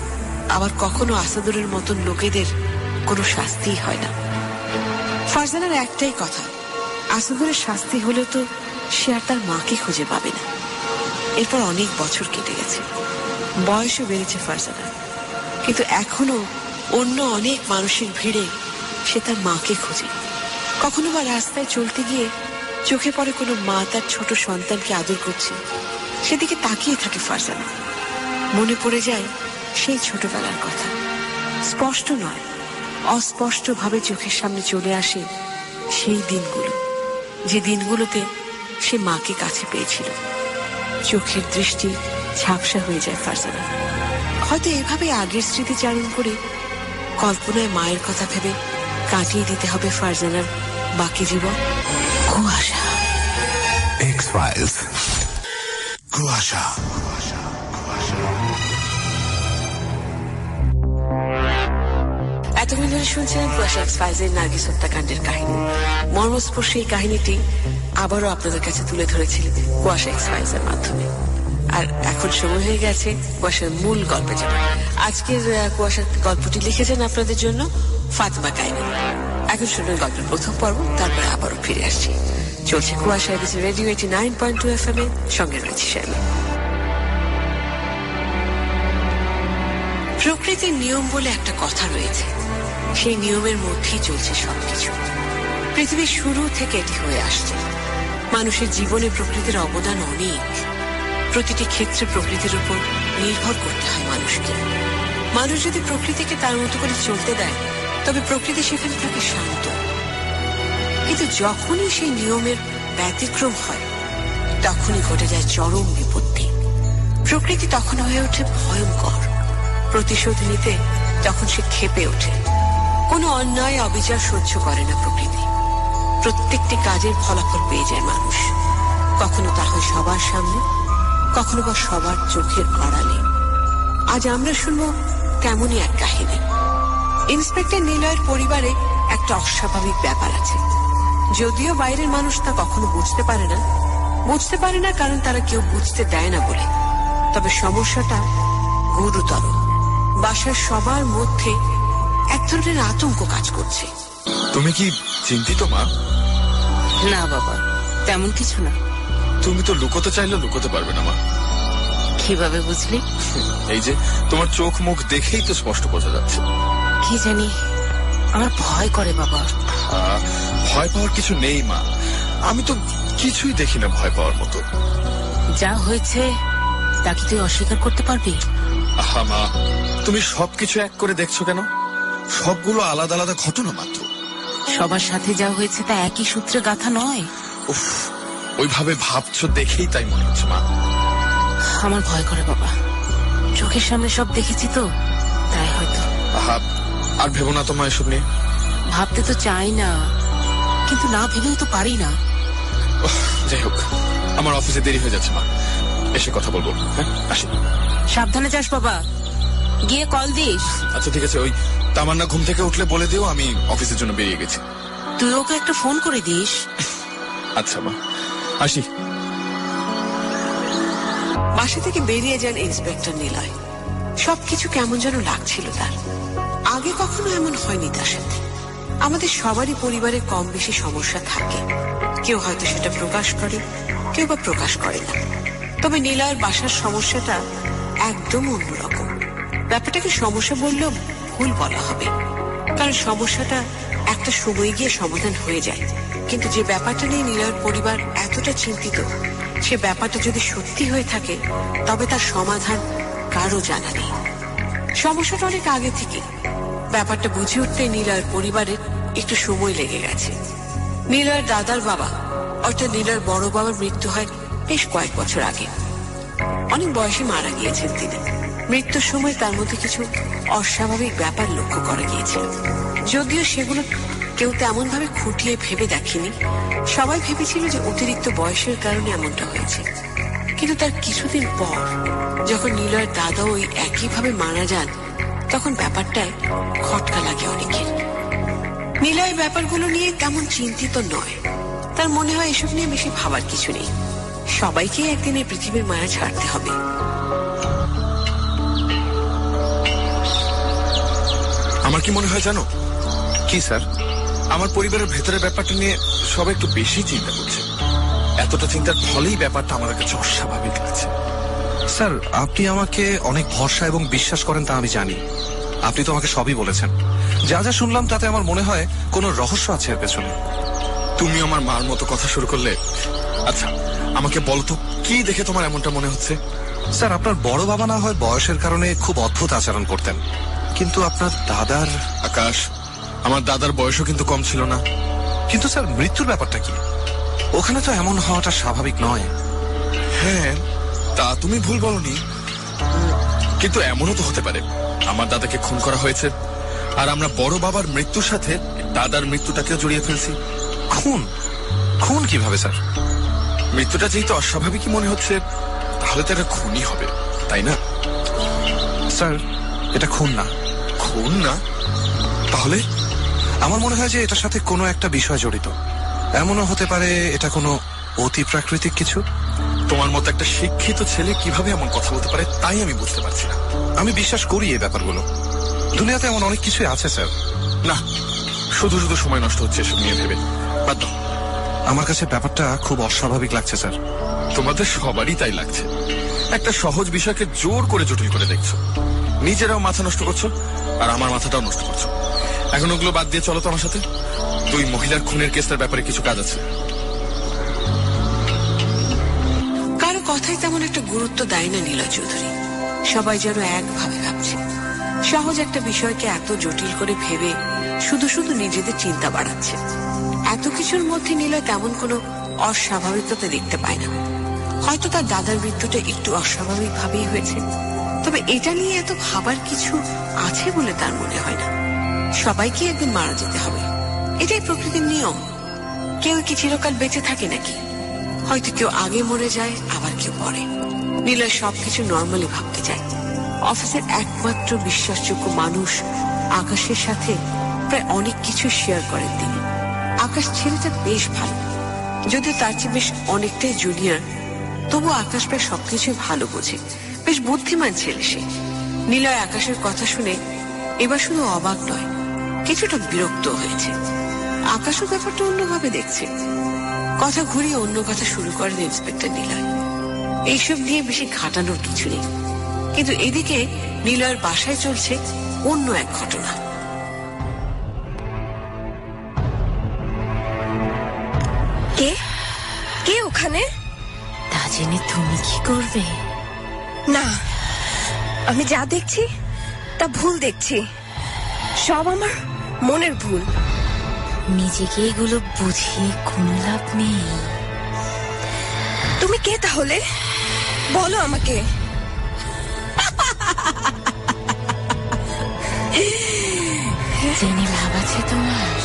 আবার কখনো আসাদুরের মতন লোকেদের কোনো শাস্তি হয় না। ফারজানার একটাই কথা, আসাদুরের শাস্তি হলেও তো সে আর তার মাকে খুঁজে পাবে না। এরপর অনেক বছর কেটে গেছে, বয়সও বেড়েছে ফারজানার, কিন্তু এখনো অন্য অনেক মানুষের ভিড়ে সে তার মাকে খোঁজে। কখনো বা রাস্তায় চলতে গিয়ে চোখে পড়ে কোনো মা তার ছোট সন্তানকে আদর করছে, সেদিকে তাকিয়ে থাকে ফারজানা। মনে পড়ে যায় সেই ছোটবেলার কথা। স্পষ্ট নয়, অস্পষ্ট ভাবে চোখের সামনে চলে আসে সেই দিনগুলো, যে দিনগুলোতে সে মাকে কাছে পেয়েছিল। চোখের দৃষ্টি ঝাপসা হয়ে যায় ফারজানা। হয়তো এভাবে আগের স্মৃতিচারণ করে কল্পনায় মায়ের কথা ভেবে কাটিয়ে দিতে হবে ফারজানার বাকি জীবন। কুয়াশা, X-Files, কুয়াশা। এতক্ষণ ধরে শুনছিলেন কুয়াশা এক্স-ফাইলসের নার্গিস হত্যাকাণ্ডের কাহিনী। মর্মস্পর্শী এই কাহিনীটি আবারও আপনাদের কাছে তুলে ধরেছিলেন কুয়াশা এক্স-ফাইলসের মাধ্যমে। আর এখন সময় হয়ে গেছে কুয়াশার মূল গল্পে যাবার। আজকের কুয়াশার গল্পটি লিখেছেন আপনাদের জন্য ফাতেমা কাইনি। এখন শুনুন গল্পের প্রথম পর্ব, তারপরে আবারও ফিরে আসছি। চলছে কুয়াশা এবিসি রেডিও 89.2 FM এ, সঙ্গে রয়েছে শারমিন। প্রকৃতির নিয়ম বলে একটা কথা রয়েছে, সেই নিয়মের মধ্যেই চলছে সবকিছু। পৃথিবীর শুরু থেকে এটি হয়ে আসছে। মানুষের জীবনে প্রকৃতির অবদান অনেক। প্রতিটি ক্ষেত্রে প্রকৃতির উপর নির্ভর করতে হয় মানুষকে। মানুষ যদি প্রকৃতিকে তার মতো করে চলতে দেয়, তবে প্রকৃতি সেখানে থাকে শান্ত। কিন্তু যখনই সেই নিয়মের ব্যতিক্রম হয়, তখনই ঘটে যায় চরম বিপত্তি। প্রকৃতি তখন হয়ে ওঠে ভয়ঙ্কর। প্রতিশোধ নিতে তখন সে ক্ষেপে ওঠে। কোনো অন্যায় অবিচার সহ্য করে না প্রকৃতি। প্রত্যেকটি কাজের ফলাফল পেয়ে যায় মানুষ। কখনো তা হয় সবার সামনে, কখনো বা সবার চোখের আড়ালে। আজ আমরা শুনবো তেমনই এক কাহিনী। ইন্সপেক্টর নিলয়ের পরিবারে একটা অস্বাভাবিক ব্যাপার আছে। যদিও বাইরের মানুষ তা কখনো বুঝতে পারে না, কারণ তারা কেউ বুঝতে দেয় না বলে। তবে সমস্যাটা গুরুতর। বাসার সবার মধ্যে এক ধরনের আতঙ্ক কাজ করছে। তুমি কি চিন্তিত মা? না বাবা, তেমন কিছু না। তুমি তো লুকোতে চাইলে লুকোতে পারবে না মা। কিভাবে বুঝলি? এই যে তোমার চোখ মুখ দেখেই তো স্পষ্ট বোঝা যাচ্ছে। কি জানি, আমার ভয় করে বাবা। ভয় পাওয়ার কিছু নেই মা, আমি তো কিছুই দেখি না ভয় পাওয়ার মতো। যা হয়েছে তা কি তুই অস্বীকার করতে পারবি? আহা মা, তুমি সবকিছু এক করে দেখছো কেন? সবগুলো আলাদা আলাদা ঘটনা মাত্র। সবার সাথে যা হয়েছে তা একই সূত্রে গাঁথা নয়। উফ, ওইভাবে ভাবছো দেখেই তাই মনে হচ্ছে মা। আমার ভয় করে বাবা, চোখের সামনে সব দেখেছি তো, তাই হয়তো। আহা, আর ভেবো না তোমার এসব নিয়ে। ভাবতে তো চাই না, কিন্তু না ভেবেও তো পারি না। যাই হোক, আমার অফিসে দেরি হয়ে যাচ্ছে মা, এসে কথা বলবো। হ্যাঁ, আসি। সাবধানে যাস বাবা, গিয়ে কল দিস। আচ্ছা ঠিক আছে, ওই তামান্না ঘুম থেকে উঠলে বলে দিও আমি অফিসের জন্য বেরিয়ে গেছি। তুই ওকে একটা ফোন করে দিস। আচ্ছা মা, আসি। বাসা থেকে বেরিয়ে যান ইন্সপেক্টর নিলয়। সবকিছু কেমন যেন লাগছিল তার। আগে কখনো এমন হয়নি তার সাথে। আমাদের সবারই পরিবারে কম বেশি সমস্যা থাকে। কেউ হয়তো সেটা প্রকাশ করে, কেউ বা প্রকাশ করে না। তবে নিলয়ের বাসার সমস্যাটা একদম অন্যরকম। ব্যাপারটাকে সমস্যা বললেও ভুল বলা হবে, কারণ সমস্যাটা একটা সময় গিয়ে সমাধান হয়ে যায়। কিন্তু যে ব্যাপারটা নিয়ে নিলয়ের পরিবার এতটা চিন্তিত, সে ব্যাপারটা যদি সত্যি হয়ে থাকে তবে তার সমাধান কারো জানা নেই। সমস্যাটা অনেক আগে থেকে। ব্যাপারটা বুঝে উঠতে নিলয়ের পরিবারের একটু সময় লেগে গেছে। নিলয়ের দাদার বাবা অর্থাৎ নিলয়ের বড় বাবার মৃত্যু হয় বেশ কয়েক বছর আগে। অনেক বয়সে মারা গিয়েছেন তিনি। মৃত্যুর সময় তার মধ্যে কিছু অস্বাভাবিক ব্যাপার লক্ষ্য করা গিয়েছিল। যদিও সেগুলো কেউ তেমন ভাবে খুঁটিয়ে ভেবে দেখেনি। সবাই ভেবেছিল যে অতিরিক্ত বয়সের কারণে এমনটা হয়েছে। কিন্তু তার কিছুদিন পর যখন নিলয়ের দাদা ওই একইভাবে মারা যান, তখন ব্যাপারটায় খটকা লাগে অনেকের। নিলয় ব্যাপারগুলো নিয়ে তেমন চিন্তিত নয়। তার মনে হয় এসব নিয়ে বেশি ভাবার কিছু নেই। সবাইকে একদিন এই পৃথিবীর মায়া ছাড়তে হবে। আমার কি মনে হয় জানো? কি স্যার? আমার পরিবারের ভেতরের ব্যাপারটা নিয়ে সবাই একটু বেশি চিন্তা করছে। এতটা চিন্তার ফলেই ব্যাপারটা আমার কাছে অস্বাভাবিক লাগছে। স্যার, আপনি আমাকে অনেক ভরসা এবং বিশ্বাস করেন তা আমি জানি। আপনি তো আমাকে সবই বলেছেন। যা যা শুনলাম তাতে আমার মনে হয় কোনো রহস্য আছে এর পেছনে। তুমি আমার মার মতো কথা শুরু করলে। আচ্ছা, আমাকে বলো তো, কি দেখে তোমার এমনটা মনে হচ্ছে? স্যার, আপনার বড় বাবা না হয় বয়সের কারণে খুব অদ্ভুত আচরণ করতেন, কিন্তু আপনার দাদার... আকাশ, আমার দাদার বয়সও কিন্তু কম ছিল না। কিন্তু স্যার, মৃত্যুর ব্যাপারটা কি? ওখানে তো এমন হওয়াটা স্বাভাবিক নয়। হ্যাঁ, তা তুমি ভুল বলনি, কিন্তু এমনও তো হতে পারে আমার দাদাকে খুন করা হয়েছে আর আমরা বড় বাবার মৃত্যুর সাথে দাদার মৃত্যুটাকেও জড়িয়ে ফেলছি। খুন? খুন কিভাবে স্যার? মৃত্যুটা যেহেতু অস্বাভাবিকই মনে হচ্ছে, তাহলে তো এটা খুনই হবে, তাই না? স্যার, এটা খুন না। খুন না? তাহলে? আমার মনে হয় যে এটার সাথে কোনো একটা বিষয় জড়িত। এমনও হতে পারে এটা কোনো অতি প্রাকৃতিক কিছু। তোমার মতো একটা শিক্ষিত ছেলে কিভাবে এমন কথা বলতে পারে তাই আমি বুঝতে পারছি না। আমি বিশ্বাস করি এই ব্যাপারগুলো। দুনিয়াতে এমন অনেক কিছুই আছে স্যার। না, শুধু শুধু সময় নষ্ট হচ্ছে এসব নিয়ে ভেবে। বাদ দাও। আমার কাছে ব্যাপারটা খুব অস্বাভাবিক লাগছে স্যার। তোমাদের সবারই তাই লাগছে। একটা সহজ বিষয়কে জোর করে জটিল করে দেখছো। নিজেরাও মাথা নষ্ট করছো আর আমার মাথাটাও নষ্ট করছো। এখন ওগুলো বাদ দিয়ে চলো তো আমার সাথে। দুই মহিলার খুনের কেসটার ব্যাপারে কিছু কাজ আছে। কারো কথাই তেমন একটা গুরুত্ব দেয় না নিলয় চৌধুরী। সবাই যেন একভাবে ভাবছে। সহজ একটা বিষয়কে এত জটিল করে ভেবে শুধু শুধু নিজেদের চিন্তা বাড়াচ্ছে। এত কিছুর মধ্যে নিলয় তেমন কোনো অস্বাভাবিকতা দেখতে পায় না। হয়তো তার দাদার মৃত্যুটা একটু অস্বাভাবিক ভাবেই হয়েছে, তবে এটা নিয়ে এত ভাবার কিছু আছে বলে তার মনে হয় না। সবাইকে একদিন মারা যেতে হবে, এটাই প্রকৃতির নিয়ম। কেউ কি চিরকাল বেঁচে থাকে নাকি? হয়তো কেউ আগে মরে যায়, আবার কেউ পরে। নিলয় সবকিছু নর্মালি ভাবতে চায়। অফিসের একমাত্র বিশ্বাসযোগ্য মানুষ আকাশের সাথে প্রায় অনেক কিছু শেয়ার করেন তিনি। আকাশ ছেলেটা বেশ ভালো, যদিও তার চেয়ে বেশ অনেকটাই জুনিয়র, তবু আকাশ প্রায় সবকিছু ভালো বোঝে। বেশ বুদ্ধিমান ছেলে সে। নিলয় আকাশের কথা শুনে এবার শুধু অবাক নয়, কিছুটা বিরক্ত হয়েছে। আকাশও ব্যাপারটা অন্যভাবে দেখছে। কথা ঘুরিয়ে অন্য কথা শুরু করেন ইন্সপেক্টর নিলয়। এইসব নিয়ে বেশি ঘাটানোর কিছু নেই, কিন্তু এদিকে নিলয়ের বাসায় চলছে অন্য এক ঘটনা। কে কে ওখানে? তা জেনে তুমি কি করবে? না, আমি যা দেখছি তা ভুল দেখছি। সব আমার মনের ভুল। নিজেকে এগুলো বুঝিয়ে কোনো লাভ নেই। তুমি কে তাহলে? বলো আমাকে। জেনে লাভ আছে তোমার?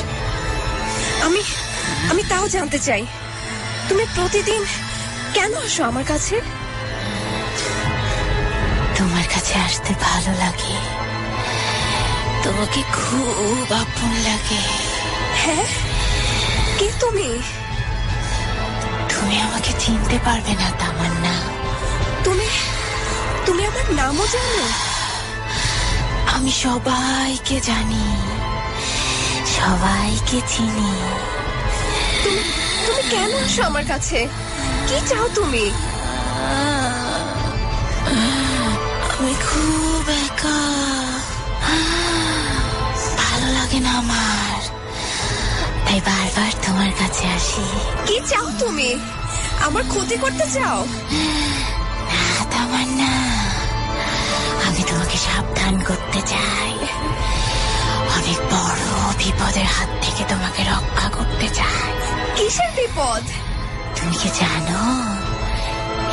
আমি তাও জানতে চাই। তুমি প্রতিদিন কেন আসো আমার কাছে? তোমার কাছে আসতে ভালো লাগে, তোমাকে খুব আপন লাগে। হ্যাঁ, কে তুমি? তুমি আমাকে চিনতে পারবে না তামান্না। তুমি আমার নামও জানো? আমি সবাইকে জানি, সবাইকে চিনি। তুমি কেন আসো আমার কাছে? কি চাও তুমি? আমি খুব একা, ভালো লাগে না আমার। তাই বারবার তোমার কাছে আসি। কি চাও তুমি? আমার ক্ষতি করতে চাও? না তামান্না, আমি তোমাকে সাবধান করতে চাই। অনেক বড় বিপদের হাত থেকে তোমাকে রক্ষা করতে চাই। কিসের বিপদ? তুমি কি জানো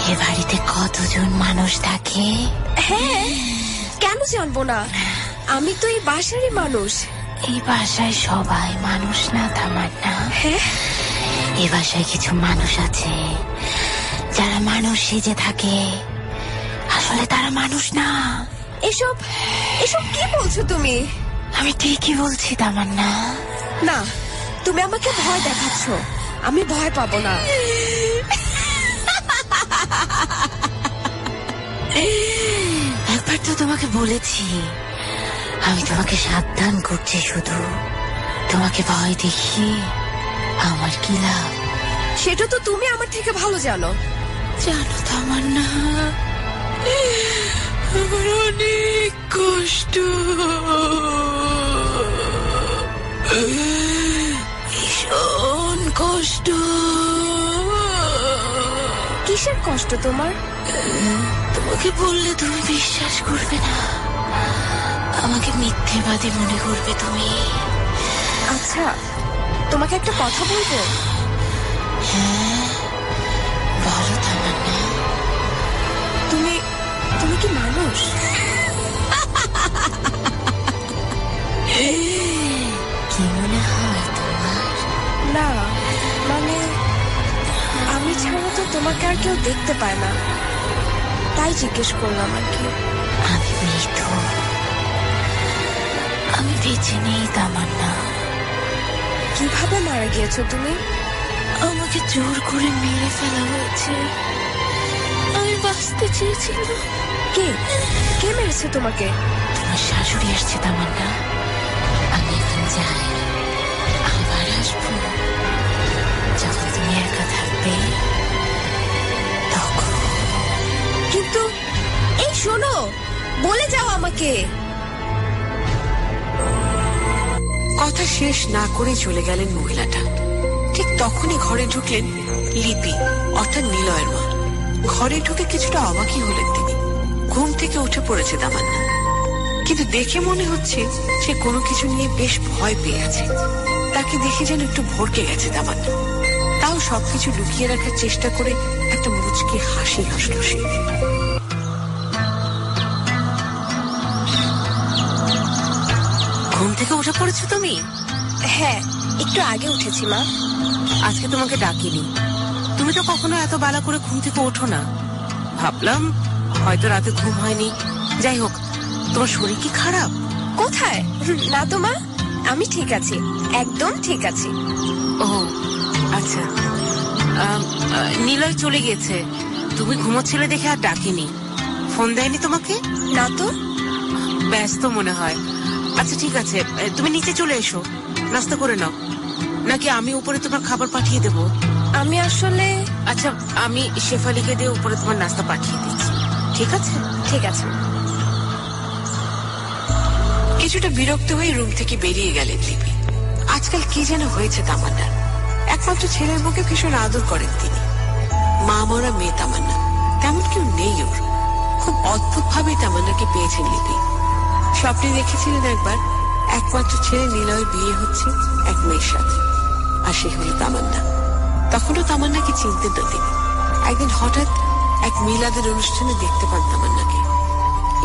এ বাড়িতে কতজন মানুষ থাকে? হ্যাঁ, কেন জানবো না? আমি তো এই বাসারই মানুষ। এই বাসায় সবাই মানুষ না তামান্না। হ্যাঁ, এই বাসায় কিছু মানুষ আছে যারা মানুষ সেজে থাকে, আসলে তারা মানুষ না। এসব এসব কি বলছো তুমি? আমি ঠিকই বলছি তামান্না। না, তুমি আমাকে ভয় দেখাচ্ছ। আমি ভয় পাবো না। একবার তো তোমাকে বলেছি, আমি তোমাকে সাবধান করছি। শুধু তোমাকে ভয় দেখিয়ে আমার কি লাভ? সেটা তো তুমি আমার থেকে ভালো জানো। জানো তামান্না, আমার অনেক কষ্ট, ভীষণ কষ্ট। কিসের কষ্ট তোমার? তোমাকে বললে তুমি বিশ্বাস করবে না, আমাকে মিথ্যেবাদী মনে করবে তুমি। আচ্ছা, তোমাকে একটা কথা বলবো? হ্যাঁ, বলো তামান্না। তুমি তুমি কি মানুষ? কি মনে হয় তোমার? না, মানে আমি ছাড়া তো তোমাকে আর কেউ দেখতে পায় না, তাই জিজ্ঞেস করলাম আর কি। আমি মৃত, আমি বেঁচে নেই তামান্না। কিভাবে মারা গিয়েছো তুমি? আমাকে জোর করে মেরে ফেলা হয়েছে। আমি বাঁচতে চেয়েছিলাম। কে কে মেরেছে তোমাকে? তোমার শাশুড়ি আসছে তামান্না। আমি এখন যাই, আবার আসবো যখন তুমি একা থাকবে তখন। কিন্তু এই শোনো, বলে যাও আমাকে। কথা শেষ না করে চলে গেলেন মহিলাটা। ঠিক তখনই ঘরে ঢুকলেন লিপি, অর্থাৎ নিলয়ের মা। ঘরে ঢুকে কিছুটা অবাকই হলেন তিনি। ঘুম থেকে উঠে পড়েছে তামান্না, কিন্তু দেখে মনে হচ্ছে সে কোনো কিছু নিয়ে বেশ ভয় পেয়ে আছে। তাকে দেখে যেন একটু ভড়কে গেছে তামান্না। তাও সবকিছু লুকিয়ে রাখার চেষ্টা করে একটা মুচকি হাসি হাসল সে। ঘুম থেকে উঠে পড়েছো তুমি? হ্যাঁ, একটু আগে উঠেছি মা। আজকে তোমাকে ডাকিনি। তুমি তো কখনো এত বেলা করে ঘুম থেকে ওঠো না। ভাবলাম হয়তো রাতে ঘুম হয়নি। যাই হোক, তোমার শরীর কি খারাপ? কোথায়? না তো মা, আমি ঠিক আছি, একদম ঠিক আছি। ও আচ্ছা, নিলয় চলে গেছে। তুমি ঘুমোচ্ছিলে দেখে আর ডাকিনি। ফোন দেয়নি তোমাকে? না তো। ব্যস্ত মনে হয়। আচ্ছা ঠিক আছে, তুমি নিচে চলে এসো, নাস্তা করে নাও। নাকি আমি উপরে তোমার খাবার পাঠিয়ে দেব? আমি আসলে... আচ্ছা, আমি শেফালিকে দিয়ে উপরে তোমার নাস্তা পাঠিয়ে দিচ্ছি, ঠিক আছে? ঠিক আছে। কিছুটা বিরক্ত হয়ে রুম থেকে বেরিয়ে গেলেন লিপি। আজকাল কি যেন হয়েছে তামান্নার। একমাত্র ছেলের বুকে ভীষণ আদর করেন তিনি। মা মরা মেয়ে তামান্না, তেমন কেউ নেই ওর। খুব অদ্ভুত ভাবে তামান্নাকে পেয়েছেন লিপি। স্বপ্নে দেখেছিলেন একবার একমাত্র ছেলে নিলয়ের বিয়ে হচ্ছে এক মেয়ের সাথে, আর সে হলো তামান্না। তখনও তামান্নাকে চিনতেন না তিনি। একদিন হঠাৎ এক মিলাদের অনুষ্ঠানে দেখতে পান তামান্নাকে।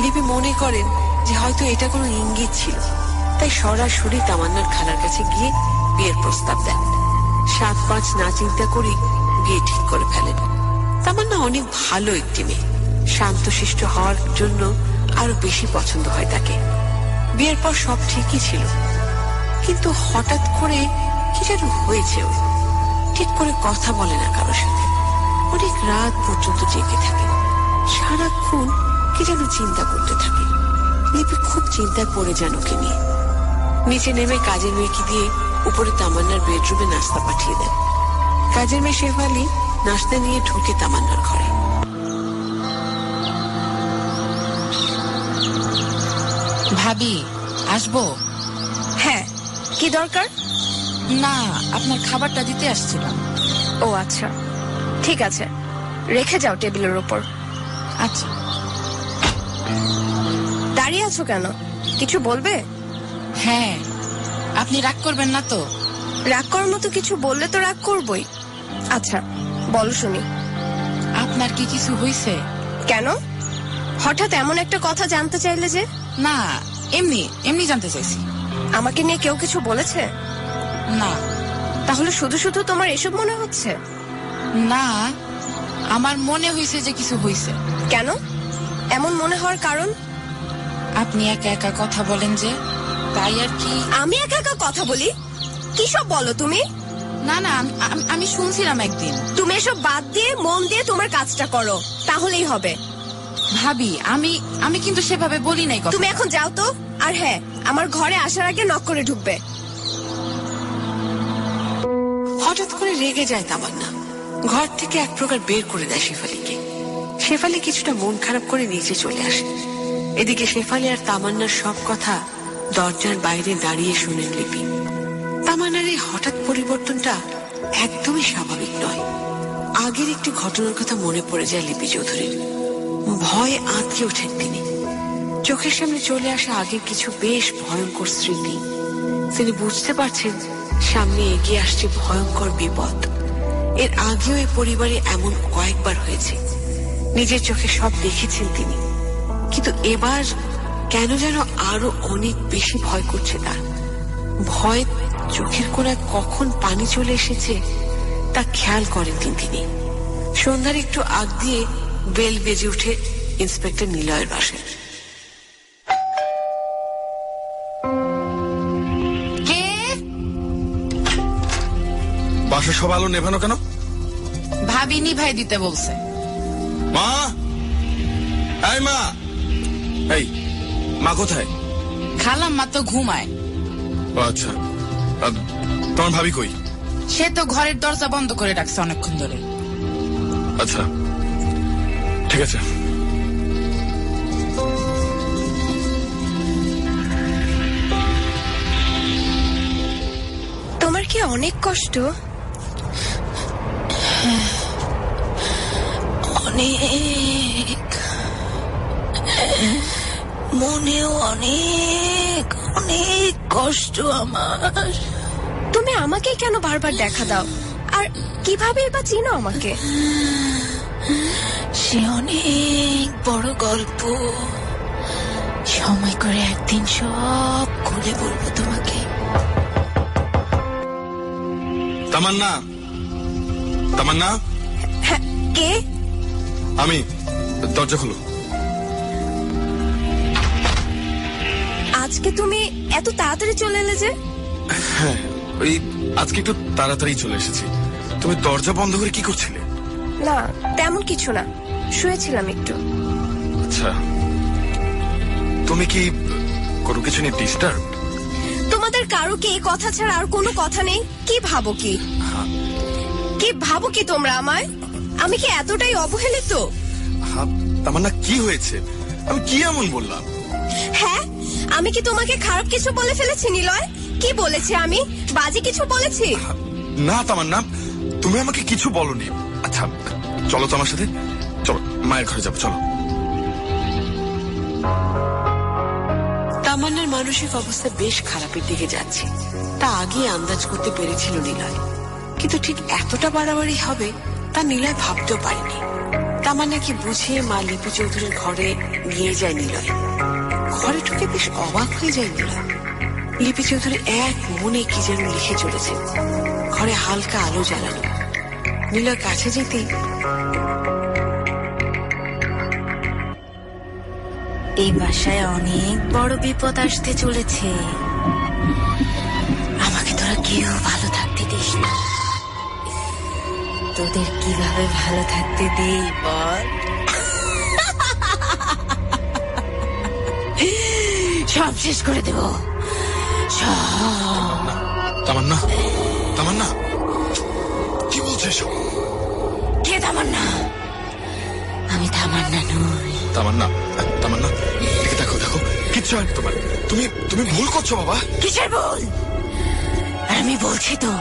লিপি মনে করেন যে হয়তো এটা কোনো ইঙ্গিত ছিল, তাই সরাসরি তামান্নার খালার কাছে গিয়ে বিয়ের প্রস্তাব দেন। 7-5 না চিন্তা করে বিয়ে ঠিক করে ফেলেন। তামান্না অনেক ভালো একটি মেয়ে, শান্তশিষ্ট হওয়ার জন্য আরো বেশি পছন্দ হয় তাকে। বিয়ের পর সব ঠিকই ছিল, কিন্তু হঠাৎ করে কি যেন হয়েছে। ও ঠিক করে কথা বলে না কারোর সাথে, অনেক রাত পর্যন্ত জেগে থাকে, সারাক্ষণ কি যেন চিন্তা করতে থাকে। লিপি খুব চিন্তায় পড়ে যান ওকে নিয়ে। নিচে নেমে কাজের মেয়েকে দিয়ে উপরে তামান্নার বেডরুমে নাস্তা পাঠিয়ে দেন। কাজের মেয়ে শেফালি নাস্তা নিয়ে ঢুকে তামান্নার ঘরে। ভাবি, আসবো? হ্যাঁ, কি দরকার? না, আপনার খাবারটা দিতে আসছিলাম। ও আচ্ছা, ঠিক আছে, রেখে যাও টেবিলের উপর। আচ্ছা। দাঁড়িয়ে আছো কেন, কিছু বলবে? হ্যাঁ, আপনি রাগ করবেন না তো? রাগ করার মতো কিছু বললে তো রাগ করবই। আচ্ছা বলো শুনি। আপনার কি কিছু হয়েছে? কেন, হঠাৎ এমন একটা কথা জানতে চাইলে যে? না, এমনি এমনি জানতে চাইছি। আমাকে নিয়ে কেউ কিছু বলেছে? না। তাহলে শুধু শুধু তোমার এসব মনে হচ্ছে? না, আমার মনে হয়েছে যে কিছু হয়েছে। কেন, এমন মনে হওয়ার কারণ? আপনি একা একা কথা বলেন যে, তাই আর কি। আমি একা একা কথা বলি? কি সব বলো তুমি? না না, আমি শুনছিলাম একদিন। তুমি এসব বাদ দিয়ে মন দিয়ে তোমার কাজটা করো, তাহলেই হবে। ভাবি, আমি কিন্তু সেভাবে বলি নাই কথা। তুমি এখন যাও তো। আর হ্যাঁ, আমার ঘরে আসার আগে নক করে ঢুকবে। হঠাৎ করে রেগে যায় তামান্না, ঘর থেকে এক প্রকার বের করে দেয় শেফালিকে। শেফালি কিছুটা মন খারাপ করে নিচে চলে আসে। এদিকে শেফালি আর তামান্নার সব কথা দরজার বাইরে দাঁড়িয়ে শুনেন লিপি। তামান্নার এই হঠাৎ পরিবর্তনটা একদমই স্বাভাবিক নয়। আগের একটি ঘটনার কথা মনে পড়ে যায় লিপি চৌধুরীর। ভয়ে আঁতকে ওঠেন তিনি। চোখের সামনে চলে আসা আগের কিছু বেশ ভয়ঙ্কর স্মৃতি। তিনি বুঝতে পারছেন সামনে এগিয়ে আসছে ভয়ঙ্কর বিপদ। এর আগেও এই পরিবারে এমন কয়েকবার হয়েছে, নিজের চোখে সব দেখেছেন তিনি। কিন্তু এবার কেন যেন আরো অনেক বেশি ভয় করছে তার। ভয় চোখের কোণায় কখন পানি চলে এসেছে তা খেয়াল করেন তিনি। সন্ধ্যার একটু আগ দিয়ে বেল বেজে উঠে ইন্সপেক্টর নিলয়ের বাসায়। বাসা সব আলো নেভানো কেন? ভাবি নিভাই দিতে বলছে। মা, এই মা, এই মা কোথায়? খালাম মা তো ঘুমায়। ও আচ্ছা, তোমার ভাবি কই? সে তো ঘরের দরজা বন্ধ করে রাখছে অনেকক্ষণ ধরে। আচ্ছা ঠিক আছে। তোমার কি অনেক কষ্ট? অনেক, মনেও অনেক অনেক কষ্ট আমার। তুমি আমাকে কেন বারবার দেখা দাও? আর কিভাবে বা চিনো আমাকে? সে অনেক বড় গল্প, সময় করে একদিন সব খুলে বলবো তোমাকে। তামান্না, তামান্না। হ্যাঁ, কে? আমি, দরজা খোলো। আজকে তুমি এত তাড়াতাড়ি চলে এলে যে? হ্যাঁ, ওই আজকে একটু তাড়াতাড়ি চলে এসেছি। তুমি দরজা বন্ধ করে কি করছিলে? না, তেমন কিছু না, শুয়েছিলাম একটু। আচ্ছা, তুমি কি কোনো কিছু নিয়ে ডিস্টার্ব? তোমাদের কারো কি এই কথা ছাড়া আর কোনো কথা নেই? কি ভাবো কি? কি ভাবো কি তোমরা আমায়? আমি কি এতটাই অবহেলিত? তামান্না, কি হয়েছে? আমি কি এমন বললাম? হ্যাঁ, আমি কি তোমাকে খারাপ কিছু বলে ফেলেছি নিলয়? কি বলেছি আমি? বাজে কিছু বলেছি? না তামান্না, তুমি আমাকে কিছু বলনি। আচ্ছা চলো তো আমার সাথে, চলো মায়ের ঘরে যাবো, চলো। তামান্নার মানসিক অবস্থা বেশ খারাপের দিকে যাচ্ছে, তা আগে আন্দাজ করতে পেরেছিল নিলয়। কিন্তু ঠিক এতটা বাড়াবাড়ি হবে তা নিলয় ভাবতেও পারেনি। তামান্নাকে বুঝিয়ে মা লিপি চৌধুরীর ঘরে নিয়ে যায় নিলয়। ঘরে ঢুকে বেশ অবাক হয়ে যায় নিলয়। লিপি চৌধুরী এক মনে কি যেন লিখে চলেছেন। ঘরে হালকা আলো জ্বালানো। নিলয় কাছে যেতেই, এই বাসায় অনেক বড় বিপদ আসতে চলেছে, আমাকে তোরা কেউ ভালো থাকতে দিস না। তোদের কিভাবে ভালো থাকতে দেই বল? সব শেষ করে দেব সব। তামান্না, তামান্না, কি বলছো এসব? কে তামান্না? আমি তামান্না নই। তামান্না, তামান্না, এদিকে দেখো, দেখো কিচ্ছু হয় তোমার। তুমি ভুল করছো বাবা। কিসের ভুল? আর আমি বলছি তো,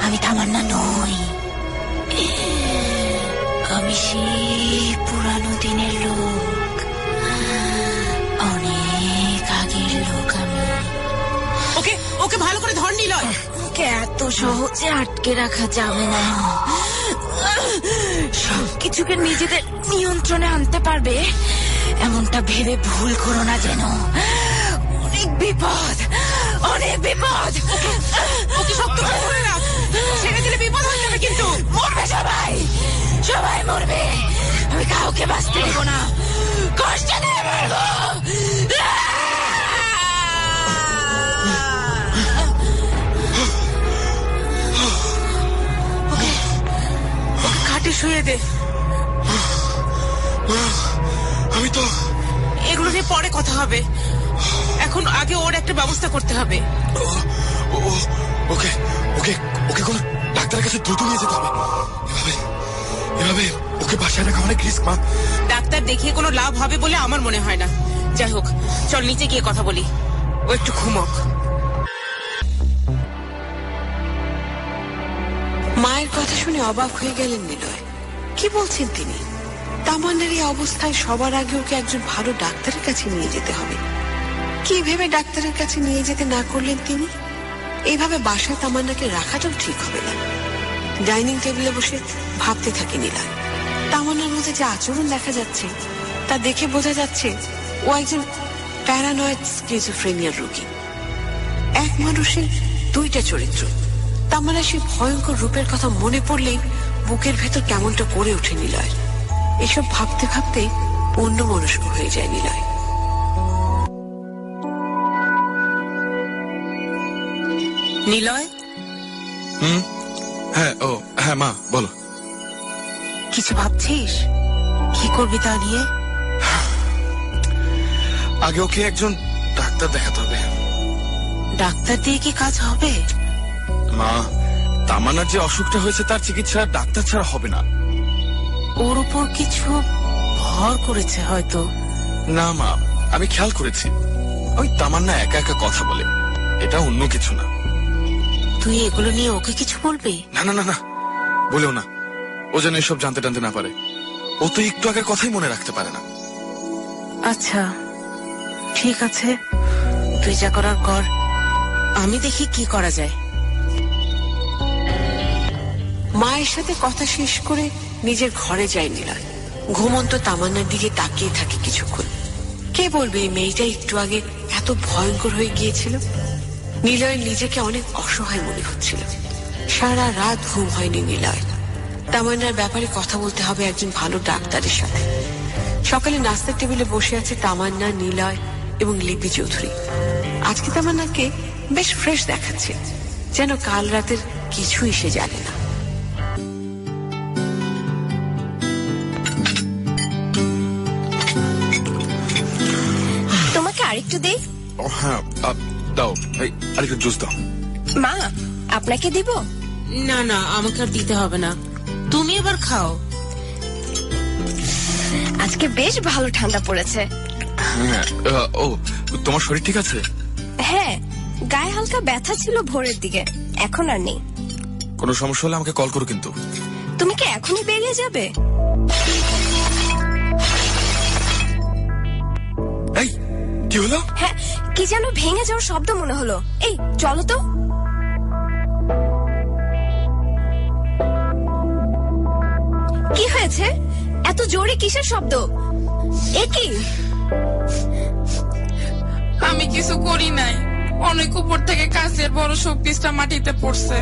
আমি তামান্না নই। আমি সেই পুরানো দিনের লোক, অনেক আগের লোক আমি। ওকে ওকে ভালো করে ধর নিলয়। ওকে এত সহজে আটকে রাখা যাবে না। সবকিছুকে নিজেদের নিয়ন্ত্রণে আনতে পারবে এমনটা ভেবে ভুল করো না যেন। অনেক বিপদ, অনেক বিপদ। ওকে শক্ত করে ধরে রাখ, ছেড়ে দিলে বিপদ হয়ে যাবে কিন্তু। মরবে সবাই, সবাই মরবে। আমি কাউকে বাঁচতে দেব না, কষ্ট দিয়ে মরবো। ওকে খাটে শুয়ে দে। আমি তো এগুলো নিয়ে পরে কথা হবে, এখন আগে ওর একটা ব্যবস্থা করতে হবে। ওকে ওকে ওকে কোন ডাক্তারের কাছে দ্রুত নিয়ে যেতে হবে। এভাবে ওকে বাসায় রাখা অনেক রিস্ক মা। ডাক্তার দেখিয়ে কোনো লাভ হবে বলে আমার মনে হয় না। যাই হোক, চল নিচে গিয়ে কথা বলি, ও একটু ঘুমোক। মায়ের কথা শুনে অবাক হয়ে গেলেন নিলয়। কি বলছেন তিনি? তামান্নার এই অবস্থায় সবার আগে ওকে একজন ভালো ডাক্তারের কাছে নিয়ে যেতে হবে। কি ভেবে ডাক্তারের কাছে নিয়ে যেতে না করলেন তিনি? এইভাবে বাসায় তামান্নাকে রাখাটাও ঠিক হবে না। ডাইনিং টেবিলে বসে ভাবতে থাকে নিলয়। তামান্নার মধ্যে যে আচরণ দেখা যাচ্ছে তা দেখে বোঝা যাচ্ছে ও একজন প্যারানয়েড স্কিজোফ্রেনিয়ার রোগী। এক মানুষের দুইটা চরিত্র। তামান্নার সেই ভয়ঙ্কর রূপের কথা মনে পড়লেই বুকের ভেতর কেমনটা করে ওঠে নিলয়। এসব ভাবতে ভাবতে অন্যমনস্ক হয়ে যায় নিলয়। নিলয়, হ্যাঁ ও হ্যাঁ মা বলো। কিছু ভাবছিস? কি করবি তা নিয়ে? আগে ওকে একজন ডাক্তার দেখাতে হবে। ডাক্তার দিয়ে কি কাজ হবে? মা, তামান্নার যে অসুখটা হয়েছে তার চিকিৎসা ডাক্তার ছাড়া হবে না। ওর উপর কিছু ভর করেছে হয়তো। না মা, আমি খেয়াল করেছি ওই তামান্না একা একা কথা বলে, এটা অন্য কিছু না। তুই এগুলো নিয়ে ওকে কিছু বলবি? না না না না, বলেও না। ও যেন এসব জানতে টানতে না পারে। ও তো একটু আগের কথাই মনে রাখতে পারে না। আচ্ছা ঠিক আছে, তুই যা করার কর, আমি দেখি কি করা যায়। মায়ের সাথে কথা শেষ করে নিজের ঘরে যায় নিলয়। ঘুমন্ত তামান্নার দিকে তাকিয়ে থাকে কিছুক্ষণ। কে বলবে এই মেয়েটা একটু আগে এত ভয়ঙ্কর হয়ে গিয়েছিল? নিলয়ের নিজেকে অনেক অসহায় মনে হচ্ছিল। সারা রাত ঘুম হয়নি নিলয়। তামান্নার ব্যাপারে কথা বলতে হবে একজন ভালো ডাক্তারের সাথে। সকালে নাস্তার টেবিলে বসে আছে তামান্না, নিলয় এবং লিপি চৌধুরী। আজকে তামান্নাকে বেশ ফ্রেশ দেখাচ্ছে, যেন কাল রাতের কিছুই সে জানে না। তোমাকে আরেকটু দেই? হ্যাঁ দাও, এই আরেকটু জুস দাও। মা, আপনাকে দিব? না না, আমাকে আর দিতে হবে না, তুমি এবার খাও। আজকে বেশ ভালো ঠান্ডা পড়েছে। হ্যাঁ ও, তোমার শরীর ঠিক আছে? হ্যাঁ, গায়ে হালকা ব্যথা ছিল ভোরের দিকে, এখন আর নেই। কোনো সমস্যা হলে আমাকে কল করো কিন্তু। তুমি কি এখনই বেরিয়ে যাবে? এই কি হলো? হ্যাঁ, কি যেন ভেঙে যাওয়ার শব্দ মনে হলো। এই চলো তো। কি হয়েছে? এত জোরে কিসের শব্দ? এ কি? আমি কিছু করি নাই, অনেক উপর থেকে কাছের বড় শোপিসটা মাটিতে পড়ছে।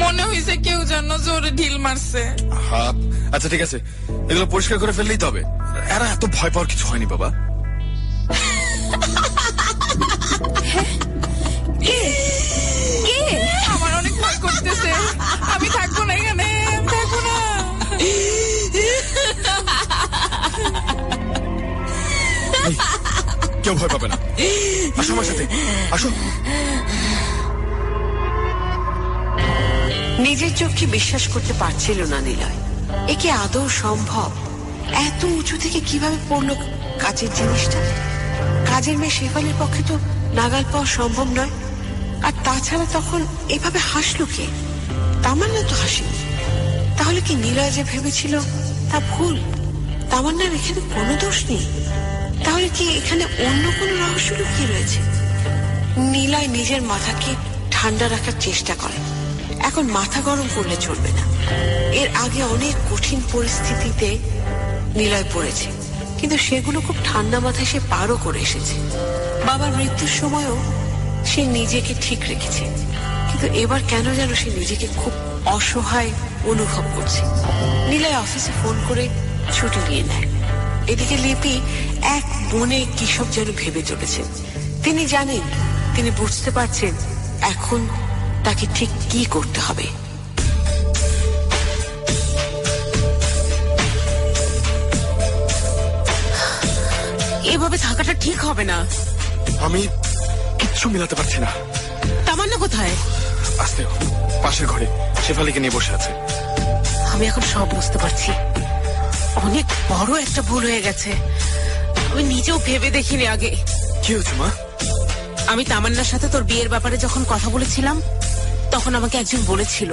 মনে হয়েছে কেউ যেন জোরে ঢিল মারছে। আচ্ছা ঠিক আছে, এগুলো পরিষ্কার করে ফেললেই তো হবে। এরা এত ভয় পাওয়ার কিছু হয়নি বাবা। আমার অনেক ভয় করতেছে, আমি থাকবো না এখানে, থাকবো না। কেউ ভয় পাবে না, আসো আমার সাথে, আসো। নিজের চোখে বিশ্বাস করতে পারছিল না নিলয়। একে আদৌ সম্ভব? এত উঁচু থেকে কিভাবে পড়লো কাজের জিনিসটা? কাজের মেয়ে শেফালির পক্ষে তো নাগাল পাওয়া সম্ভব নয়। আর তাছাড়া তখন এভাবে হাসলো কে? তামান্না তো হাসেনি। তাহলে কি নিলয় যে ভেবেছিল তা ভুল? তামান্নার এখানে কোনো দোষ নেই? তাহলে কি এখানে অন্য কোনো রহস্য লুকিয়ে রয়েছে? নিলয় নিজের মাথাকে ঠান্ডা রাখার চেষ্টা করে। এখন মাথা গরম করলে চলবে না। এর আগে অনেক কঠিন পরিস্থিতিতে নিলয় পড়েছে, কিন্তু সেগুলো খুব ঠান্ডা মাথায় সে পারও করে এসেছে। বাবার মৃত্যুর সময়ও সে নিজেকে ঠিক রেখেছে, কিন্তু এবার কেন যেন সে নিজেকে খুব অসহায় অনুভব করছে। নিলয় অফিসে ফোন করে ছুটি নিয়ে নেয়। এদিকে লিপি এক মনে কি সব যেন ভেবে চলেছে। তিনি জানেন, তিনি বুঝতে পারছেন এখন তাকে ঠিক কি করতে হবে। এভাবে থাকাটা ঠিক হবে না। আমি কিচ্ছু মিলাতে পারছি না। তামান্না কোথায়? আসতে পাশের ঘরে শেফালিকে নিয়ে বসে আছে। আমি এখন সব বুঝতে পারছি। অনেক বড় একটা ভুল হয়ে গেছে। আমি নিজেও ভেবে দেখিনি আগে। কি হয়েছে মা? আমি তামান্নার সাথে তোর বিয়ের ব্যাপারে যখন কথা বলেছিলাম, তখন আমাকে একজন বলেছিল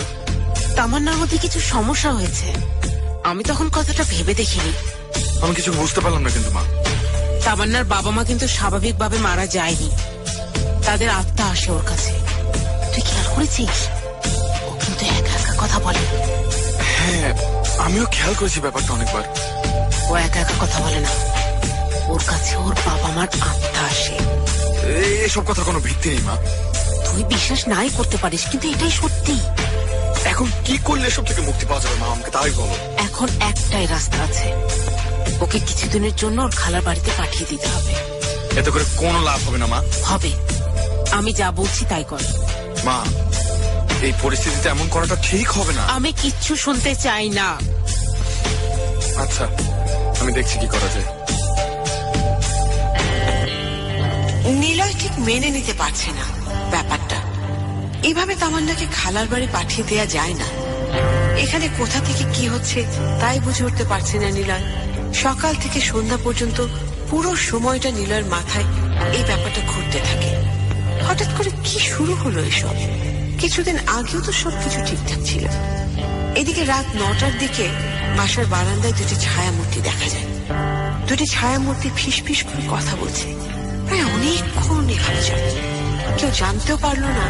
তামান্নার মধ্যে কিছু সমস্যা হয়েছে। আমি তখন কথাটা ভেবে দেখিনি। আমি কিছু বুঝতে পারলাম না কিন্তু মা। তামান্নার বাবা মা কিন্তু স্বাভাবিকভাবে মারা যায়নি, তাদের আত্মা আসে ওর কাছে। তুই খেয়াল করেছিস? ও কিন্তু একা একা কথা বলে। হ্যাঁ, আমিও খেয়াল করেছি ব্যাপারটা অনেকবার। ও একা একা কথা বলে না, ওর কাছে ওর বাবা মার আত্মা আসে। এসব কথা কোনো ভিত্তি নেই মা। তুই বিশ্বাস নাই করতে পারিস, কিন্তু এটাই সত্যি। এখন কি করলে এসব থেকে মুক্তি পাওয়া যাবে মা, আমাকে তাই বলো। এখন একটাই রাস্তা আছে, ওকে কিছুদিনের জন্য ওর খালার বাড়িতে পাঠিয়ে দিতে হবে। এতে করে কোনো লাভ হবে না মা। হবে, আমি যা বলছি তাই কর। মা, এই পরিস্থিতিতে এমন করাটা ঠিক হবে না। আমি কিচ্ছু শুনতে চাই না। আচ্ছা, আমি দেখছি কি করা যায়। নিলয় ঠিক মেনে নিতে পারছে না ব্যাপারটা। এভাবে তামান্নাকে খালার বাড়ি পাঠিয়ে দেয়া যায় না। এখানে কোথা থেকে কি হচ্ছে তাই বুঝে উঠতে পারছে না নিলয়। সকাল থেকে সন্ধ্যা পর্যন্ত পুরো সময়টা নিলয়ের মাথায় এই ব্যাপারটা ঘুরতে থাকে। হঠাৎ করে কি শুরু হলো এসব? কিছুদিন আগেও তো সবকিছু ঠিকঠাক ছিল। এদিকে রাত 9টার দিকে বাসার বারান্দায় দুটি ছায়ামূর্তি দেখা যায়। দুটি ছায়ামূর্তি ফিস ফিস করে কথা বলছে, প্রায় অনেকক্ষণ এখানে চলে। কেউ জানতেও পারলো না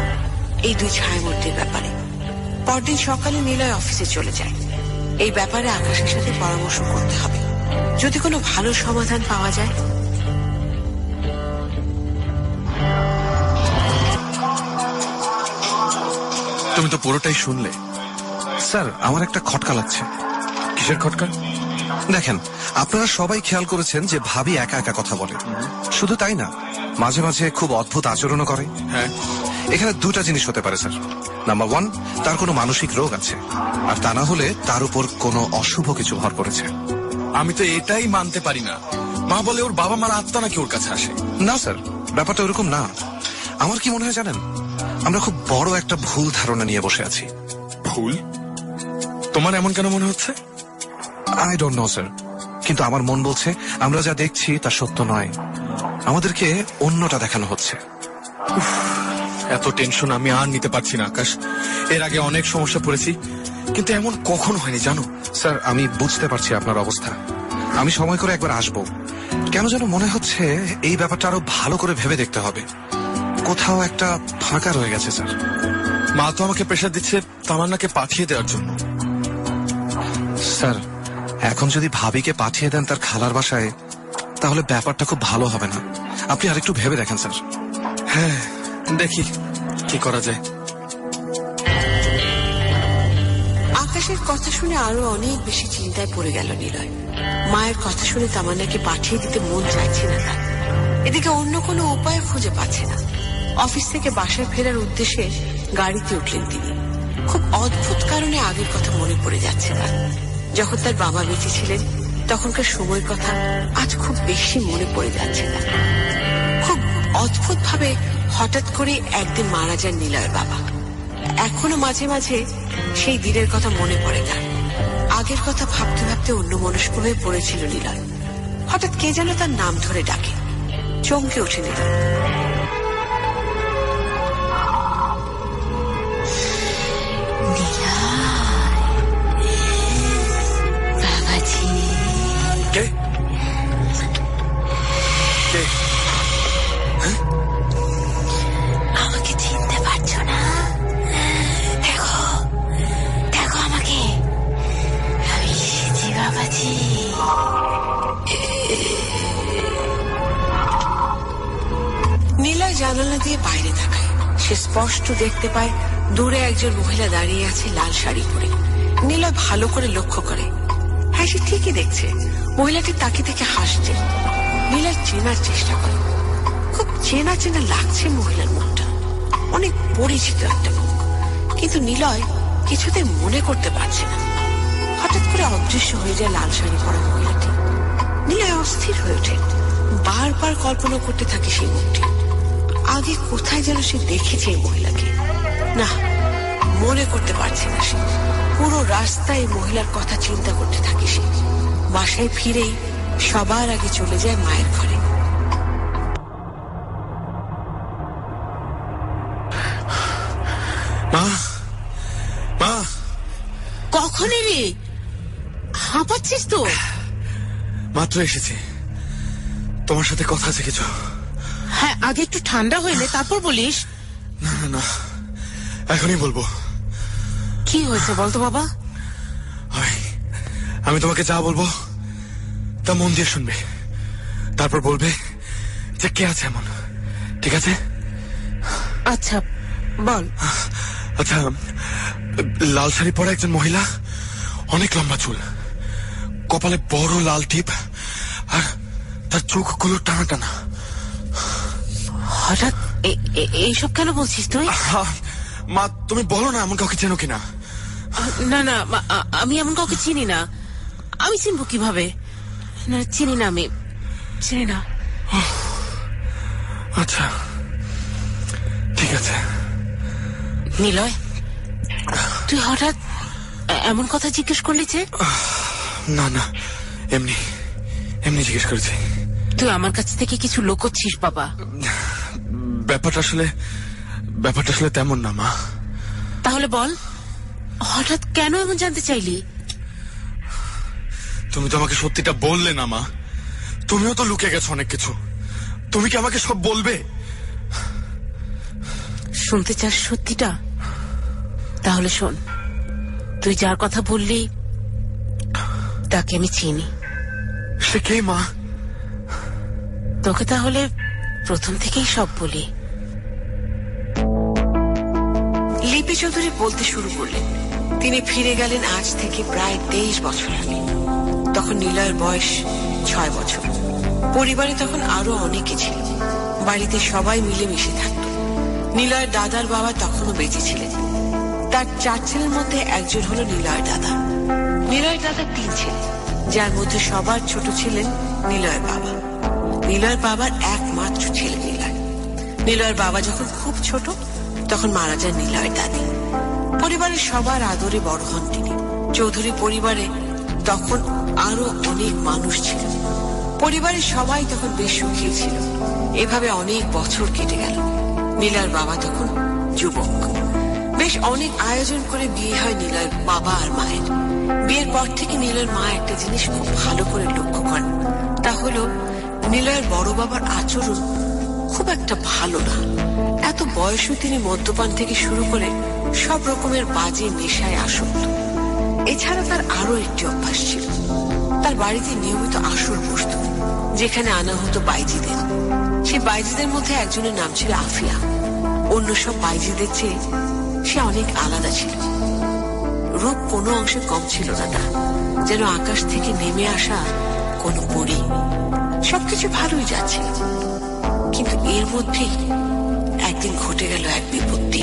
এই দুই ছায়ামূর্তির ব্যাপারে। পরদিন সকালে নিলয় অফিসে চলে যায়। এই ব্যাপারে আকাশের সাথে পরামর্শ করতে হবে, যদি কোনো ভালো সমাধান পাওয়া যায়। তুমি তো পুরোটাই শুনলে। স্যার, আমার একটা খটকা লাগছে। কিসের খটকা? দেখেন, আপনারা সবাই খেয়াল করেছেন যে ভাবি একা একা কথা বলে। শুধু তাই না, মাঝে মাঝে খুব অদ্ভুত আচরণও করে। হ্যাঁ, এখানে দুটা জিনিস হতে পারে স্যার। নাম্বার 1, তার কোনো মানসিক রোগ আছে, আর তা না হলে তার উপর কোনো অশুভ কিছু ভর করেছে। আমি তো এটাই মানতে পারি না। মা বলে ওর বাবা মার আত্মা নাকি ওর কাছে আসে। না স্যার, ব্যাপারটা ওরকম না। আমার কি মনে হয় জানেন, আমরা খুব বড় একটা ভুল ধারণা নিয়ে বসে আছি। ভুল? তোমার এমন কেন মনে হচ্ছে? আই ডোন্ট নো স্যার, কিন্তু আমার মন বলছে আমরা যা দেখছি তা সত্য নয়। আমাদেরকে অন্যটা দেখানো হচ্ছে। এত টেনশন আমি আর নিতে পারছি না আকাশ। এর আগে অনেক সমস্যা পড়েছি, কিন্তু এমন কখনো হয়নি জানো। স্যার, আমি বুঝতে পারছি আপনার অবস্থা। আমি সময় করে একবার আসবো। কেন যেন মনে হচ্ছে এই ব্যাপারটা আরো ভালো করে ভেবে দেখতে হবে। কোথাও একটা ফাঁকা রয়ে গেছে স্যার। মা তো আমাকে প্রেশার দিচ্ছে তামান্নাকে পাঠিয়ে দেওয়ার জন্য। স্যার, এখন যদি ভাবিকে পাঠিয়ে দেন তার খালার বাসায়, তাহলে ব্যাপারটা খুব ভালো হবে না। আপনি আরেকটু ভেবে দেখেন স্যার। হ্যাঁ, দেখি কি করা যায়। আকাশের কথা শুনে আরো অনেক বেশি চিন্তায় পড়ে গেল নিলয়। মায়ের কথা শুনে তামান্নাকে পাঠিয়ে দিতে মন চাইছে না তার। এদিকে অন্য কোনো উপায় খুঁজে পাচ্ছে না। অফিস থেকে বাসায় ফেরার উদ্দেশ্যে গাড়িতে উঠলেন তিনি। খুব অদ্ভুত কারণে আগের কথা মনে পড়ে যাচ্ছে তার। যখন তার বাবা বেঁচে ছিলেন তখনকার সময়ের কথা আজ খুব বেশি মনে পড়ে যাচ্ছে তার। খুব অদ্ভুত ভাবে হঠাৎ করে একদিন মারা যান নিলয়ের বাবা। এখনো মাঝে মাঝে সেই দিনের কথা মনে পড়ে তার। আগের কথা ভাবতে ভাবতে অন্য মনস্ক হয়ে পড়েছিল নিলয়। হঠাৎ কে যেন তার নাম ধরে ডাকে। চমকে ওঠে নিলয়। সে স্পষ্ট দেখতে পায় দূরে একজন মহিলা দাঁড়িয়ে আছে লাল শাড়ি পরে। নিলয় ভালো করে লক্ষ্য করে, হ্যাঁ সে ঠিকই দেখছে, মহিলাটি তাকে দেখে হাসছে। নিলয় চেনার চেষ্টা করে, খুব চেনা চেনা লাগছে মহিলার মুখটা, অনেক পরিচিত একটা মুখ, কিন্তু নিলয় কিছুতে মনে করতে পারছে না। হঠাৎ করে অদৃশ্য হয়ে যায় লাল শাড়ি পরা মহিলাটি। নিলয় অস্থির হয়ে ওঠে, বারবার কল্পনা করতে থাকে সেই মুখটি। আগে কোথায় যেন সে দেখেছে এই মহিলাকে, না মনে করতে পারছে না সে। পুরো রাস্তায় মহিলার কথা চিন্তা করতে থাকে সে। বাসায় ফিরেই সবার আগে চলে যায় মায়ের ঘরে। মা, মা, কখন এলি? হাঁপাচ্ছিস তো? মাত্র এসেছি, তোমার সাথে কথা আছে কিছু। হ্যাঁ, আগে একটু ঠান্ডা হইলে তারপর বলিস। না না না, এখনই বলবো। কি হয়েছে বলতো বাবা? আমি তোমাকে যা বলবো তা মন দিয়ে শুনবে, তারপর বলবে যে কে আছে এমন, ঠিক আছে? আচ্ছা বল। আচ্ছা, লাল শাড়ি পরা একজন মহিলা, অনেক লম্বা চুল, কপালে বড় লাল টিপ, আর তার চোখগুলো টানা টানা। হঠাৎ এইসব কেন বলছিস তুই? মা তুমি বলো না, এমন কাউকে চেনো কিনা? না না, আমি এমন কাউকে চিনি না। আমি চিনবো কিভাবে? না, চিনি না, আমি চিনি না। আচ্ছা ঠিক আছে। নিলয়, তুই হঠাৎ এমন কথা জিজ্ঞেস করলি যে? না না, এমনি এমনি জিজ্ঞেস করেছি। তুই আমার কাছ থেকে কিছু লুকোচ্ছিস বাবা। ব্যাপারটা আসলে তেমন না মা। তাহলে বল, হঠাৎ কেন এমন জানতে চাইলি? তুমি তো আমাকে সত্যিটা বললে না মা, তুমিও তো লুকিয়ে গেছো অনেক কিছু, তুমি কি আমাকে সব বলবে? শুনতে চাস সত্যিটা? তাহলে শোন, তুই যার কথা বললি তাকে আমি চিনি। সে কে মা? তোকে তাহলে প্রথম থেকেই সব বলি। লিপি চৌধুরী বলতে শুরু করলেন তিনি ফিরে গেলেন আজ থেকে প্রায় 23 বছর আগে। তখন নিলয়ের বয়স 6 বছর। পরিবারে তখন আরো অনেকে ছিল, বাড়িতে সবাই মিলেমিশে থাকত। নিলয়ের দাদার বাবা তখনও বেঁচে ছিলেন। তার 4 ছেলের মধ্যে একজন হলো নিলয়ের দাদা। নিলয়ের দাদার 3 ছেলে, যার মধ্যে সবার ছোট ছিলেন নিলয়ের বাবা। নিলয়ের বাবার একমাত্র ছেলে নিলয়। নিলয়ের বাবা যখন খুব ছোট তখন মারা যান নিলয়ের দাদি। পরিবারের সবার আদরে বড় হন তিনি। চৌধুরী পরিবারে তখন আরো অনেক মানুষ ছিল। পরিবারের সবাই তখন বেশ সুখী ছিল। এভাবে অনেক বছর কেটে গেল। নিলয়ের বাবা তখন যুবক। বেশ অনেক আয়োজন করে বিয়ে হয় নিলয়ের বাবা আর মায়ের। বিয়ের পর থেকে নিলয়ের মা একটা জিনিস খুব ভালো করে লক্ষ্য করেন, তা হলো নিলয়ের বড় বাবার আচরণ খুব একটা ভালো না। এত বয়সও তিনি মদ্যপান থেকে শুরু করে সব রকমের বাজে নেশায় আসক্ত। এছাড়া তার আরো একটি অভ্যাস ছিল, তার বাড়িতে নিয়মিত আসর বসত, যেখানে আনা হতো বাইজিদের। সেই বাইজিদের মধ্যে একজনের নাম ছিল আফিয়া। অন্য সব বাইজিদের চেয়ে সে অনেক আলাদা ছিল। রূপ কোনো অংশে কম ছিল না তার, যেন আকাশ থেকে নেমে আসা কোনো পরী। সবকিছু ভালোই যাচ্ছিল, কিন্তু এর মধ্যেই একদিন ঘটে গেল এক বিপত্তি।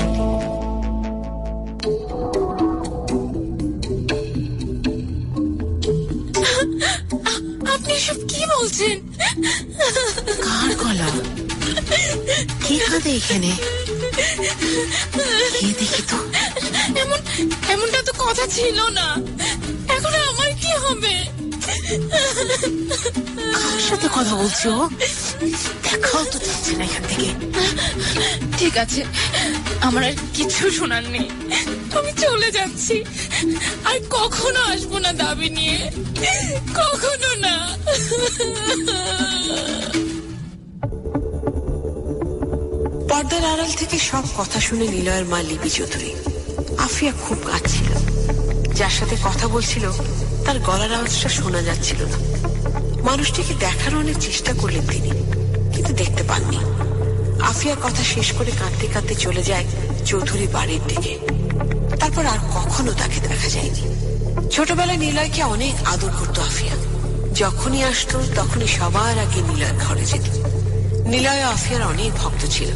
আপনি সব কি বলছেন? কার গলা? কে কাঁদে এখানে? কে দেখি তো। এমনটা তো কথা ছিল না। এখন আমার কি হবে? কার সাথে কথা বলছো? দেখাও তো যাচ্ছে না এখান থেকে। ঠিক আছে, আমার আর কিছু শোনার নেই, আমি চলে যাচ্ছি। আর কখনো আসবো না দাবি নিয়ে, কখনো না। পর্দার আড়াল থেকে সব কথা শুনে নিলয়ের মা লিপি চৌধুরী। আফিয়া খুব কাঁদছিল। যার সাথে কথা বলছিল তার গলার আওয়াজটা শোনা যাচ্ছিল না। মানুষটিকে দেখার অনেক চেষ্টা করলেন তিনি, কিন্তু দেখতে পাননি। আফিয়ার কথা শেষ করে কাঁদতে কাঁদতে চলে যায় চৌধুরী বাড়ির দিকে। তারপর আর কখনো তাকে দেখা যায়নি। ছোটবেলায় নিলয়কে অনেক আদর করতো আফিয়া। যখনই আসতো তখনই সবার আগে নিলয় ঘরে যেত। নিলয় ও আফিয়ার অনেক ভক্ত ছিল।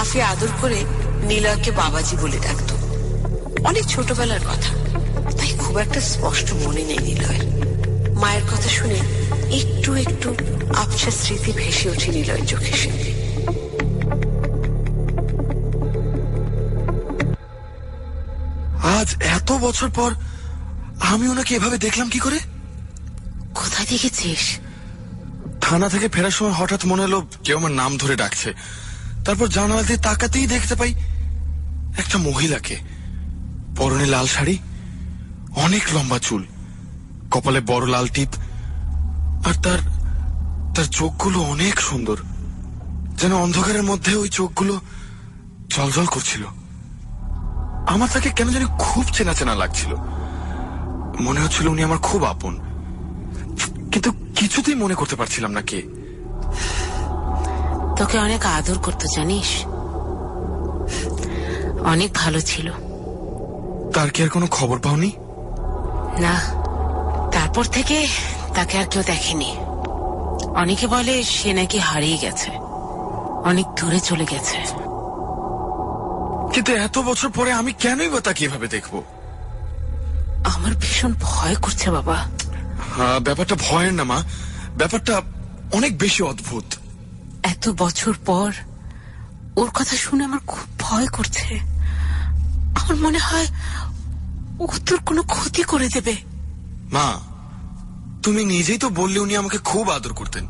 আফিয়া আদর করে নিলয়কে বাবাজি বলে ডাকত। অনেক ছোটবেলার কথা, তাই খুব একটা স্পষ্ট মনে নেই নিলয়ের। মায়ের কথা শুনে একটু একটু আবছা স্মৃতি ভেসে ওঠে নিলয়ের চোখের সামনে। আজ এত বছর পর আমি ওনাকে এভাবে দেখলাম কি করে? কোথায় দেখেছিস? থানা থেকে ফেরার সময় হঠাৎ মনে হলো কেউ আমার নাম ধরে ডাকছে। তারপর জানালা দিয়ে তাকাতেই দেখতে পাই একটা মহিলাকে, পরনে লাল শাড়ি, অনেক লম্বা চুল, কপালে বড় লাল টিপ, আর তার চোখগুলো অনেক সুন্দর, যেন অন্ধকারের মধ্যে ওই চোখগুলো জ্বলজ্বল করছিল। আমার তাকে কেন জানি খুব চেনা চেনা লাগছিল। মনে হচ্ছিল উনি আমার খুব আপন, কিন্তু কিছুতেই মনে করতে পারছিলাম না কে। তোকে অনেক আদর করতো জানিস, অনেক ভালো ছিল। তার কি আর কোনো খবর পাওনি? না, তারপর থেকে তাকে আর কেউ দেখেনি। অনেকে বলে সে নাকি হারিয়ে গেছে, অনেক দূরে চলে গেছে। কিন্তু এত বছর পরে আমি কেনই বা তাকে এভাবে দেখবো? আমার ভীষণ ভয় করছে বাবা। ব্যাপারটা ভয়ের না মা, ব্যাপারটা অনেক বেশি অদ্ভুত। এত বছর পর ওর কথা শুনে আমার খুব ভয় করছে। আমার মনে হয় ও তোর কোনো ক্ষতি করে দেবে। মা, তুমি নিজেই তো বললে উনি আমাকে খুব আদর করতেন,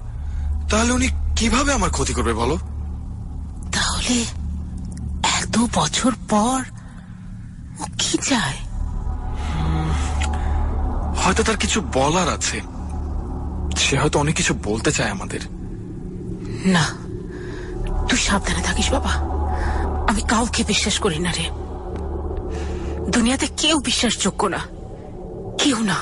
তাহলে উনি কিভাবে আমার ক্ষতি করবে বলো? তাহলে এত বছর পর ও কি চায়? হয়তো তার কিছু বলার আছে, সে হয়তো অনেক কিছু বলতে চায় আমাদের। না, তুই সাবধানে থাকিস বাবা। আমি কাউকে বিশ্বাস করি না রে। দুনিয়াতে কেউ বিশ্বাসযোগ্য না, কেউ না।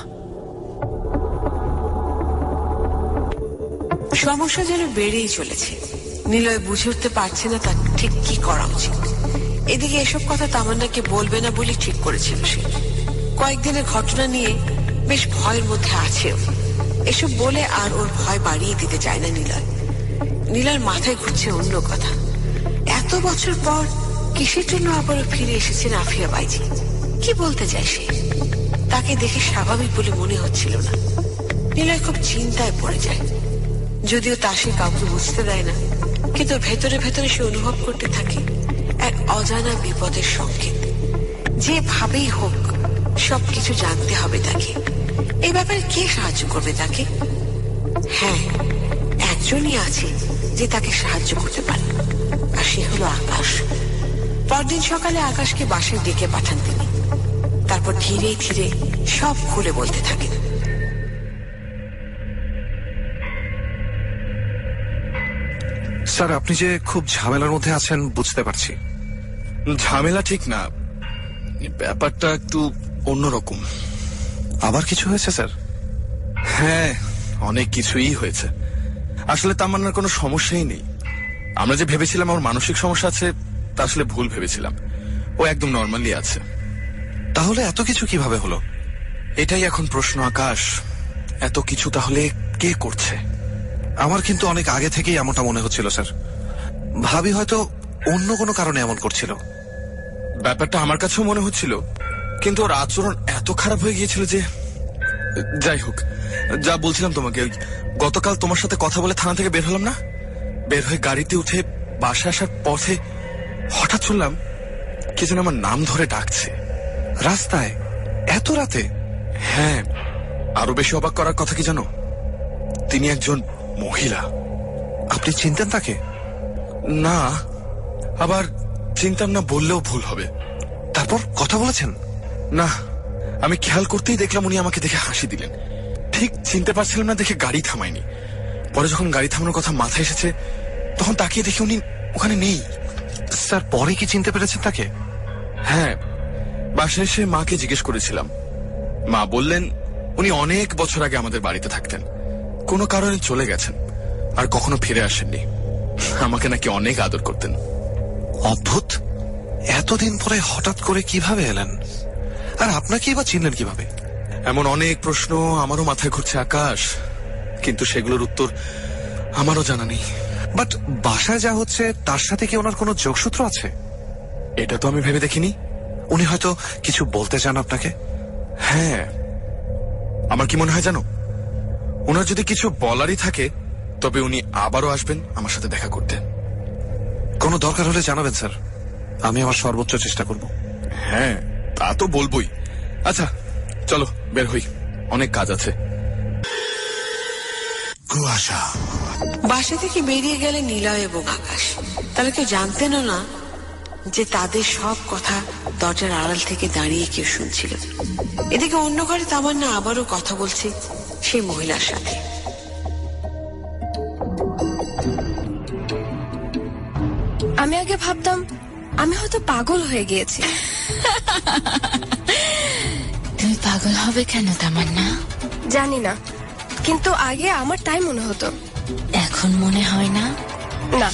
সমস্যা যেন বেড়েই চলেছে। নিলয় বুঝে উঠতে পারছে না তার ঠিক কি করা উচিত। এদিকে এসব কথা তামান্নাকে বলবে না বলে ঠিক করেছিল সে। কয়েকদিনের ঘটনা নিয়ে বেশ ভয়ের মধ্যে আছে। এসব বলে আর ওর ভয় বাড়িয়ে দিতে চায় না নিলয়। নিলয়ের মাথায় ঘুরছে অন্য কথা। এত বছর পর কিসের জন্য আবারও ফিরে এসেছেন আফিয়া বাইজি? কি বলতে চায় সে? তাকে দেখে স্বাভাবিক বলে মনে হচ্ছিল না। নিলয় খুব চিন্তায় পড়ে যায়। যদিও তা সে কাউকে বুঝতে দেয় না, কিন্তু ভেতরে ভেতরে সে অনুভব করতে থাকে এক অজানা বিপদের সংকেত। যেভাবেই হোক সবকিছু জানতে হবে তাকে। এই ব্যাপারে কে সাহায্য করবে তাকে? হ্যাঁ, একজনই আছে যে তাকে সাহায্য করতে পারে, আর সে হলো আকাশ। পরদিন সকালে আকাশকে বাসায় ডেকে পাঠান তিনি। তারপর ধীরে ধীরে সব খুলে বলতে থাকেন। স্যার, আপনি যে খুব ঝামেলার মধ্যে আছেন বুঝতে পারছি। ঝামেলা ঠিক না, ব্যাপারটা একটু অন্যরকম। আবার কিছু হয়েছে স্যার? হ্যাঁ, অনেক কিছুই হয়েছে। আসলে তামান্নার কোনো সমস্যাই নেই। আমরা যে ভেবেছিলাম ওর মানসিক সমস্যা আছে, তা আসলে ভুল ভেবেছিলাম। ও একদম নর্মালি আছে। তাহলে এত কিছু কিভাবে হলো? এটাই এখন প্রশ্ন আকাশ। এত কিছু তাহলে কে করছে? আমার কিন্তু অনেক আগে থেকেই এমনটা মনে হচ্ছিল স্যার। ভাবি হয়তো অন্য কোনো কারণে এমন করছিল। ব্যাপারটা আমার কাছেও মনে হচ্ছিল, কিন্তু ওর আচরণ এত খারাপ হয়ে গিয়েছিল যে। যাই হোক, যা বলছিলাম তোমাকে, গতকাল তোমার সাথে কথা বলে থানা থেকে বের হলাম না, বের হয়ে গাড়িতে উঠে বাসা আসার পথে হঠাৎ শুনলাম কে যেন আমার নাম ধরে ডাকছে রাস্তায় এত রাতে। হ্যাঁ, আরো বেশি অবাক করার কথা কি জানো? তিনি একজন মহিলা। আপনি চিনতেন তাকে? না, আবার চিনতাম না বললেও ভুল হবে। তারপর কথা বলেছেন? না, আমি খেয়াল করতেই দেখলাম উনি আমাকে দেখে হাসি দিলেন। ঠিক চিনতে পারছিলাম না দেখে গাড়ি থামাইনি। পরে যখন গাড়ি থামানোর কথা মাথায় এসেছে, তখন তাকিয়ে দেখি উনি ওখানে নেই। স্যার, পরে কি চিনতে পেরেছেন তাকে? হ্যাঁ, বাসায় এসে মাকে জিজ্ঞেস করেছিলাম। মা বললেন উনি অনেক বছর আগে আমাদের বাড়িতে থাকতেন, কোনো কারণে চলে গেছেন, আর কখনো ফিরে আসেননি। আমাকে নাকি অনেক আদর করতেন। অদ্ভুত, এতদিন পরে হঠাৎ করে কিভাবে এলেন? আর আপনাকে এবার চিনলেন কিভাবে? এমন অনেক প্রশ্ন আমারও মাথায় ঘুরছে আকাশ, কিন্তু সেগুলোর উত্তর আমারও জানা নেই। বাট বাসায় যা হচ্ছে তার সাথে কি ওনার কোনো যোগসূত্র আছে? এটা তো আমি ভেবে দেখিনি। উনি হয়তো কিছু বলতে চান আপনাকে। হ্যাঁ, আমার কি মনে হয় জানো, ওনার যদি কিছু বলারই থাকে তবে উনি আবারও আসবেন আমার সাথে দেখা করতে। কোনো দরকার হলে জানাবেন স্যার, আমি আমার সর্বোচ্চ চেষ্টা করব। হ্যাঁ, তা তো বলবোই। আচ্ছা চলো বের হই, অনেক কাজ আছে। কুয়াশা। বাসা থেকে বেরিয়ে গেলে নিলয় এবং আকাশ। তারা কেউ জানতেনও না যে তাদের সব কথা দরজার আড়াল থেকে দাঁড়িয়ে কেউ শুনছিল। এদিকে অন্য ঘরে তামান্না আবারও কথা বলছে সেই মহিলার সাথে। আমি আগে ভাবতাম আমি হয়তো পাগল হয়ে গিয়েছি। তুমি পাগল হবে কেন তামান্না? জানি না, কিন্তু আগে আমার তাই মনে হতো। এখন মনে হয় না? না,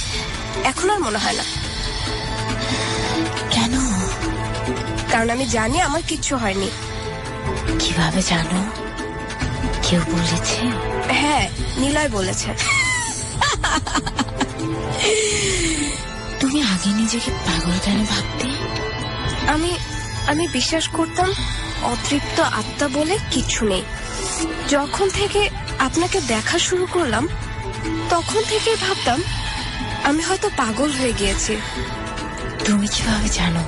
এখন আর মনে হয় না। কেন? কারণ আমি জানি আমার কিচ্ছু হয়নি। কিভাবে জানো? কেউ বলেছে? হ্যাঁ, নিলয় বলেছে। তুমি আগে নিজেকে পাগল কেন ভাবতে? আমি বিশ্বাস করতাম অতৃপ্ত আত্মা বলে কিছু নেই। যখন থেকে আপনাকে দেখা শুরু করলাম তখন থেকে ভাবতাম আমি হয়তো পাগল হয়ে গিয়েছি। তুমি কিভাবে জানো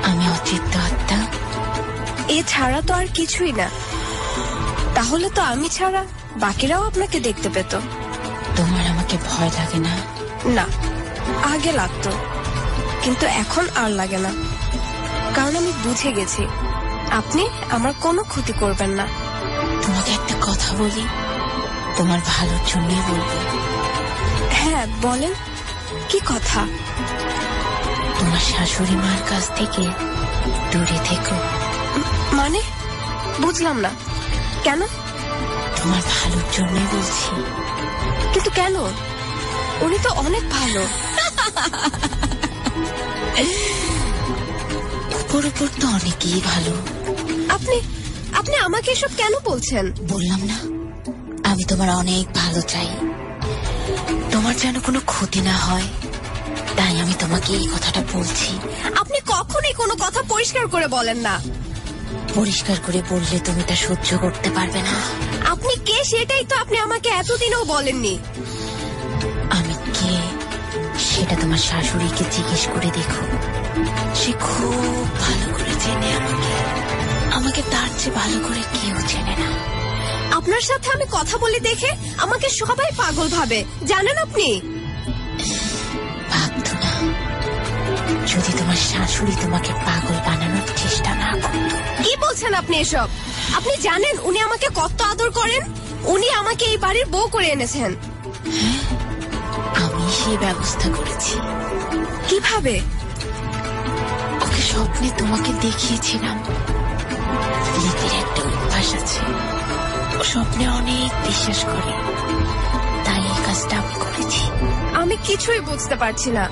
আমি অতৃপ্ত আত্মা? এছাড়া তো আর কিছুই না। তাহলে তো আমি ছাড়া বাকিরাও আপনাকে দেখতে পেত। তোমার আমাকে ভয় লাগে না? না, আগে লাগতো, কিন্তু এখন আর লাগে না। কারণ আমি বুঝে গেছি আপনি আমার কোনো ক্ষতি করবেন না। তোমাকে একটা কথা বলি, তোমার ভালোর জন্যই বলবো। হ্যাঁ বলেন, কি কথা? তোমার শাশুড়ি মার কাছ থেকে দূরে থেকো। মানে বুঝলাম না, কেন? তোমার ভালোর জন্যই বলছি। কিন্তু কেন? উনি তো অনেক ভালো। উপর উপর তো অনেকেই ভালো। আপনি আমাকে এসব কেন বলছেন? বললাম না আমি তোমার অনেক ভালো চাই, তোমার যেন কোনো ক্ষতি না হয়, তাই আমি তোমাকে এই কথাটা বলছি। আপনি কখনোই কোনো কথা পরিষ্কার করে বলেন না। পরিষ্কার করে বললে তুমি তা সহ্য করতে পারবে না। আপনি কে সেটাই তো আপনি আমাকে এতদিনও বলেননি। আমি কে সেটা তোমার শাশুড়িকে জিজ্ঞেস করে দেখো, সে খুব ভালো করে চেনে আমাকে তার চেয়ে ভালো করে কেউ চেনে না। আপনার সাথে আমি কথা বলে দেখে আমাকে সবাই পাগল ভাবে, জানেন আপনি? ভাবতো না যদি তোমার শাশুড়ি তোমাকে পাগল বানানোর চেষ্টা না করতো। কি বলছেন আপনি এসব? আপনি জানেন উনি আমাকে কত আদর করেন? উনি আমাকে এই বাড়ির বউ করে এনেছেন। আমি সেই ব্যবস্থা করেছি। কিভাবে? ওকে স্বপ্নে তোমাকে দেখিয়েছিলাম। লিপির একটা অভ্যাস আছে, ও স্বপ্নে অনেক বিশ্বাস করে, তাই এই কাজটা আমি করেছি। আমি কিছুই বুঝতে পারছি না।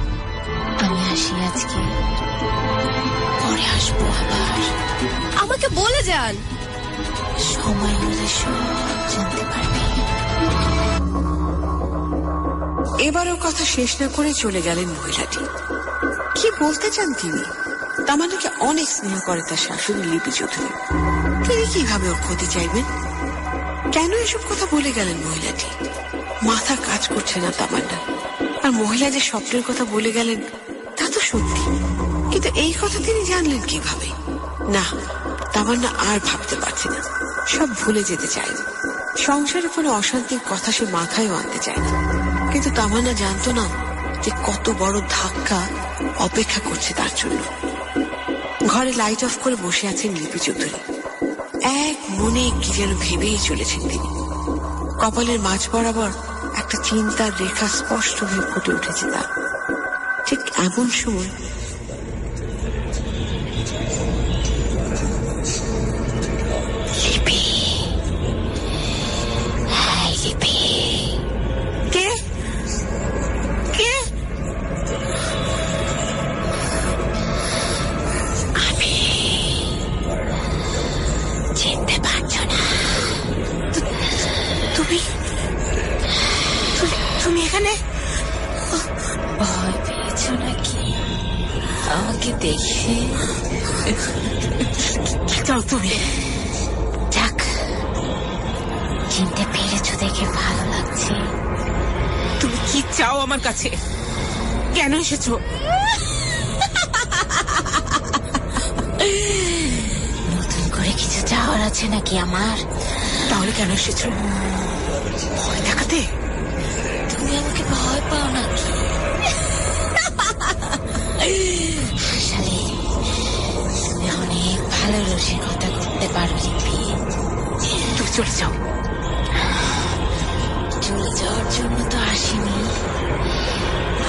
আমি আসি আজকে, পরে আসবো আবার। আমাকে বলে যান। সময় হলে সব জানতে পারবে। এবারও কথা শেষ না করে চলে গেলেন মহিলাটি। কি বলতে চান তিনি? তামান্নাকে অনেক স্নেহ করে তার শাশুড়ি লিপি চৌধুরী। তিনি কিভাবে ওর ক্ষতি চাইবেন? কেন এসব কথা বলে গেলেন মহিলাটি? মাথা কাজ করছে না তামান্না। আর মহিলা যে স্বপ্নের কথা বলে গেলেন তা তো সত্যি, কিন্তু এই কথা তিনি জানলেন কিভাবে? না, তামান্না আর ভাবতে পারছে না, সব ভুলে যেতে চায় না। সংসারে কোনো অশান্তির কথা সে মাথায়ও আনতে চায় না। কিন্তু তামান্না জানতো না যে কত বড় ধাক্কা অপেক্ষা করছে তার জন্য। ঘরে লাইট অফ করে বসে আছেন লিপি চৌধুরী। এক মনে কি যেন ভেবেই চলেছেন তিনি। কপালের মাঝ বরাবর একটা চিন্তার রেখা স্পষ্ট হয়ে ফুটে উঠেছে তার। ঠিক এমন সময় লিপি, হ্যাঁ লিপি। কে কে আমাকে দেখে? কি চাও তুমি? যাক, চিনতে পেরেছো দেখে ভালো লাগছে। তুমি কি চাও আমার কাছে? কেন এসেছো? নতুন করে কিছু চাওয়ার আছে নাকি আমার? তাহলে কেন এসেছো? ভয় দেখাতে? তুমি আমাকে ভয় পাও নাকি? আসলে তুমি অনেক ভালো রসিকতা করতে পারো লিপি। তুমি চলে যাও। চলে যাওয়ার জন্য তো আসিনি,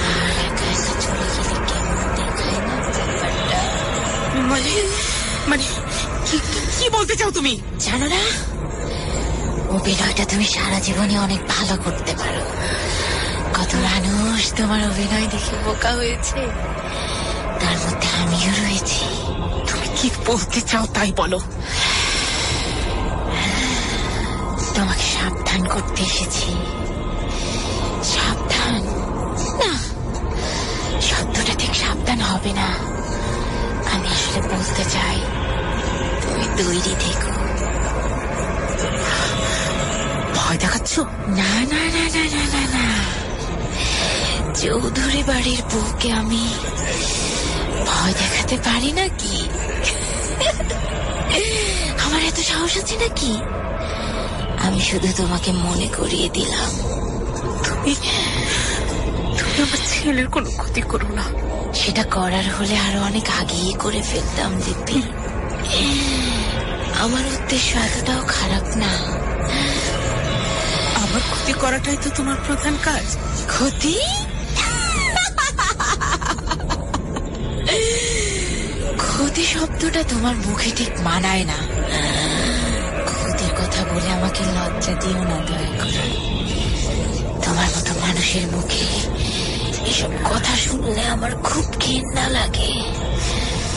আর একা একা চলে গেলে কেমন দেখায় না ব্যাপারটা? মানে কি বলতে চাও তুমি? জানো না, অভিনয়টা তুমি সারা জীবনে অনেক ভালো করতে পারো। কত মানুষ তোমার অভিনয় দেখে বোকা হয়েছে, তার মধ্যে আমিও রয়েছি। তুমি কি বলতে চাও তাই বলো। তোমাকে সাবধান করতে এসেছি। সাবধান না, শব্দটা ঠিক সাবধান হবে না। আমি আসলে বলতে চাই তুমি তৈরি থেকো। ভয় দেখাচ্ছ? না না না না না না না, চৌধুরী বাড়ির বউকে আমি ভয় দেখাতে পারি নাকি? আমার এত সাহস আছে নাকি? আমি শুধু তোমাকে মনে করিয়ে দিলাম। তুমি আমার ছেলের কোনো ক্ষতি করো না। সেটা করার হলে আরো অনেক আগেই করে ফেলতাম দিদি। আমার উদ্দেশ্য এতটাও খারাপ না। আমার ক্ষতি করাটাই তো তোমার প্রধান কাজ। ক্ষতি? ক্ষতি শব্দটা তোমার মুখে ঠিক মানায় না। ক্ষতির কথা বলে আমাকে লজ্জা দিও না দয়া করে। তোমার মতো মানুষের মুখে এসব কথা শুনলে আমার খুব ঘৃণা লাগে।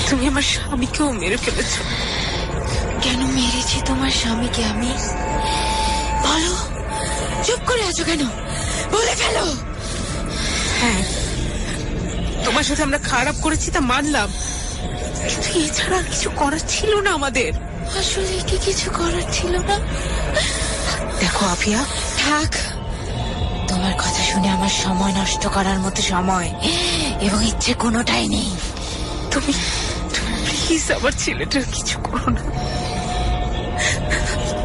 তুমি আমার স্বামীকেও মেরে ফেলেছ। কেন মেরেছি তোমার স্বামীকে আমি? বলো, চুপ করে আছো কেন? বলে ফেলো। হ্যাঁ, তোমার সাথে আমরা খারাপ করেছি তা মানলাম, কিন্তু এছাড়া আর কিছু করার ছিল না আমাদের। আসলে কি কিছু করার ছিল না? দেখো আফিয়া, থাক, তোমার কথা শুনে আমার সময় নষ্ট করার মতো সময় এবং ইচ্ছে কোনোটাই নেই। তুমি প্লিজ আমার ছেলেটার কিছু করো না।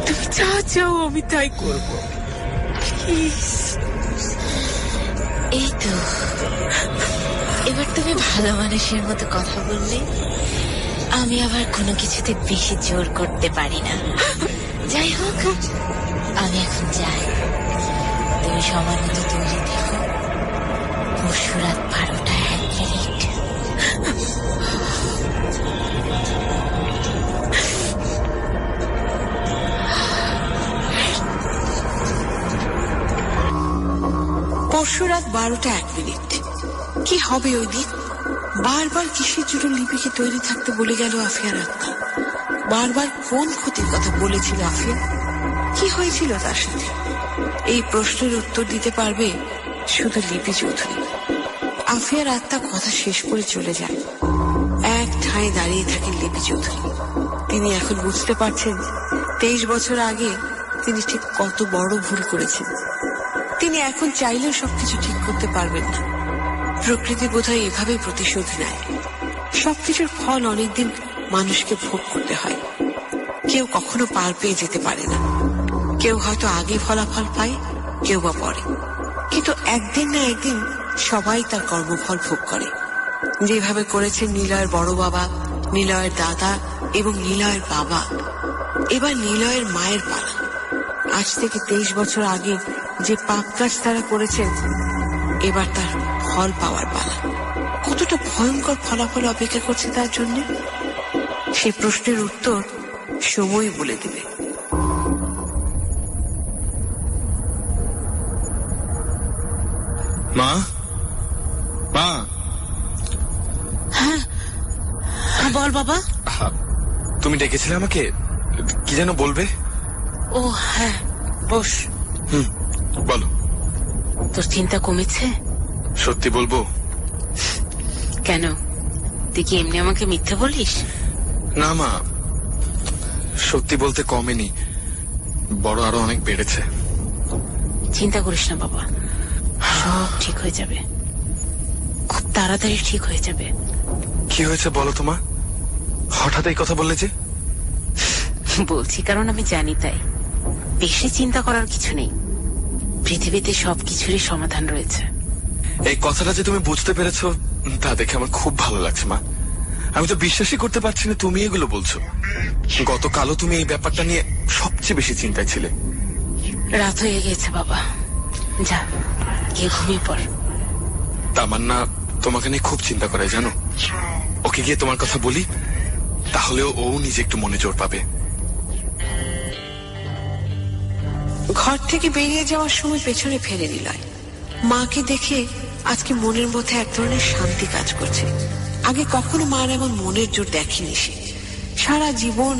তুমি যা চাও আমি তাই করবো, প্লিজ। এই তো, এবার তুমি ভালো মানুষের মতো কথা বললে। আমি আবার কোনো কিছুতে বেশি জোর করতে পারি না। যাই হোক, আমি এখন যাই। তুমি সময় মতো তৈরি দেখো। পরশু রাত 12টা 1 মিনিট। পরশু রাত 12টা 1 মিনিট। কি হবে ওই দিন? বারবার কিসের জন্য লিপিকে তৈরি থাকতে বলে গেল আফিয়ার আত্মা? বারবার কোন ক্ষতির কথা বলেছিল আফিয়া? কি হয়েছিল তার সাথে? এই প্রশ্নের উত্তর দিতে পারবে শুধু লিপি চৌধুরী। আফিয়ার আত্মা কথা শেষ করে চলে যায়। এক ঠাঁই দাঁড়িয়ে থাকেন লিপি চৌধুরী। তিনি এখন বুঝতে পারছেন 23 বছর আগে তিনি ঠিক কত বড় ভুল করেছেন। তিনি এখন চাইলেও সবকিছু ঠিক করতে পারবেন না। প্রকৃতি বোধহয় এভাবেই প্রতিশোধ নেয়। সবকিছুর ফল অনেকদিন মানুষকে ভোগ করতে হয়। কেউ কখনো পার পেয়ে যেতে পারে না। কেউ হয়তো আগে ফলাফল পায়, কেউ বা পরে, কিন্তু একদিন না একদিন সবাই তার কর্মফল ভোগ করে। যেভাবে করেছেন নিলয়ের বড় বাবা, নিলয়ের দাদা এবং নিলয়ের বাবা। এবার নিলয়ের মায়ের পালা। আজ থেকে 23 বছর আগে যে পাপ কাজ তারা করেছেন, এবার তার ফল পাওয়ার পালা। কতটা ভয়ঙ্কর ফলাফল অপেক্ষা করছে তার জন্য, সেই প্রশ্নের উত্তর সময় বলে দেবে। মা, মা। হ্যাঁ, বল বাবা। তুমি ডেকেছিলে আমাকে, কি যেন বলবে? ও হ্যাঁ, বস। বলো। তোর চিন্তা কমেছে? সত্যি বলবো? কেন, তুই কি এমনি আমাকে মিথ্যে বলিস? না মা, সত্যি বলতে কমেনি, বড় আরো অনেক বেড়েছে। চিন্তা করিস না বাবা, সব ঠিক হয়ে যাবে, খুব তাড়াতাড়ি ঠিক হয়ে যাবে। কি হয়েছে বলো তো মা, হঠাৎ এই কথা বললে যে? বলছি কারণ আমি জানি তাই। বেশি চিন্তা করার কিছু নেই, পৃথিবীতে সবকিছুরই সমাধান রয়েছে। এই কথাটা যে তুমি বুঝতে পেরেছো তা দেখে আমার খুব ভালো লাগছে মা। আমি তো বিশ্বাসই করতে পারছি না তুমি এগুলো বলছো। গতকালও তুমি এই ব্যাপারটা নিয়ে সবচেয়ে বেশি চিন্তায় ছিলে। রাত হয়ে গেছে বাবা, যা গিয়ে ঘুমিয়ে পড়। তামান্না তোমাকে নিয়ে খুব চিন্তা করে জানো। ওকে গিয়ে তোমার কথা বলি, তাহলেও ও নিজে একটু মনে জোর পাবে। ঘর থেকে বেরিয়ে যাওয়ার সময় পেছনে ফেরে নিলয়। মাকে দেখে আজকে মনের মধ্যে এক ধরনের শান্তি কাজ করছে। আগে কখনো মার এমন মনের জোর দেখেনি সে। সারা জীবন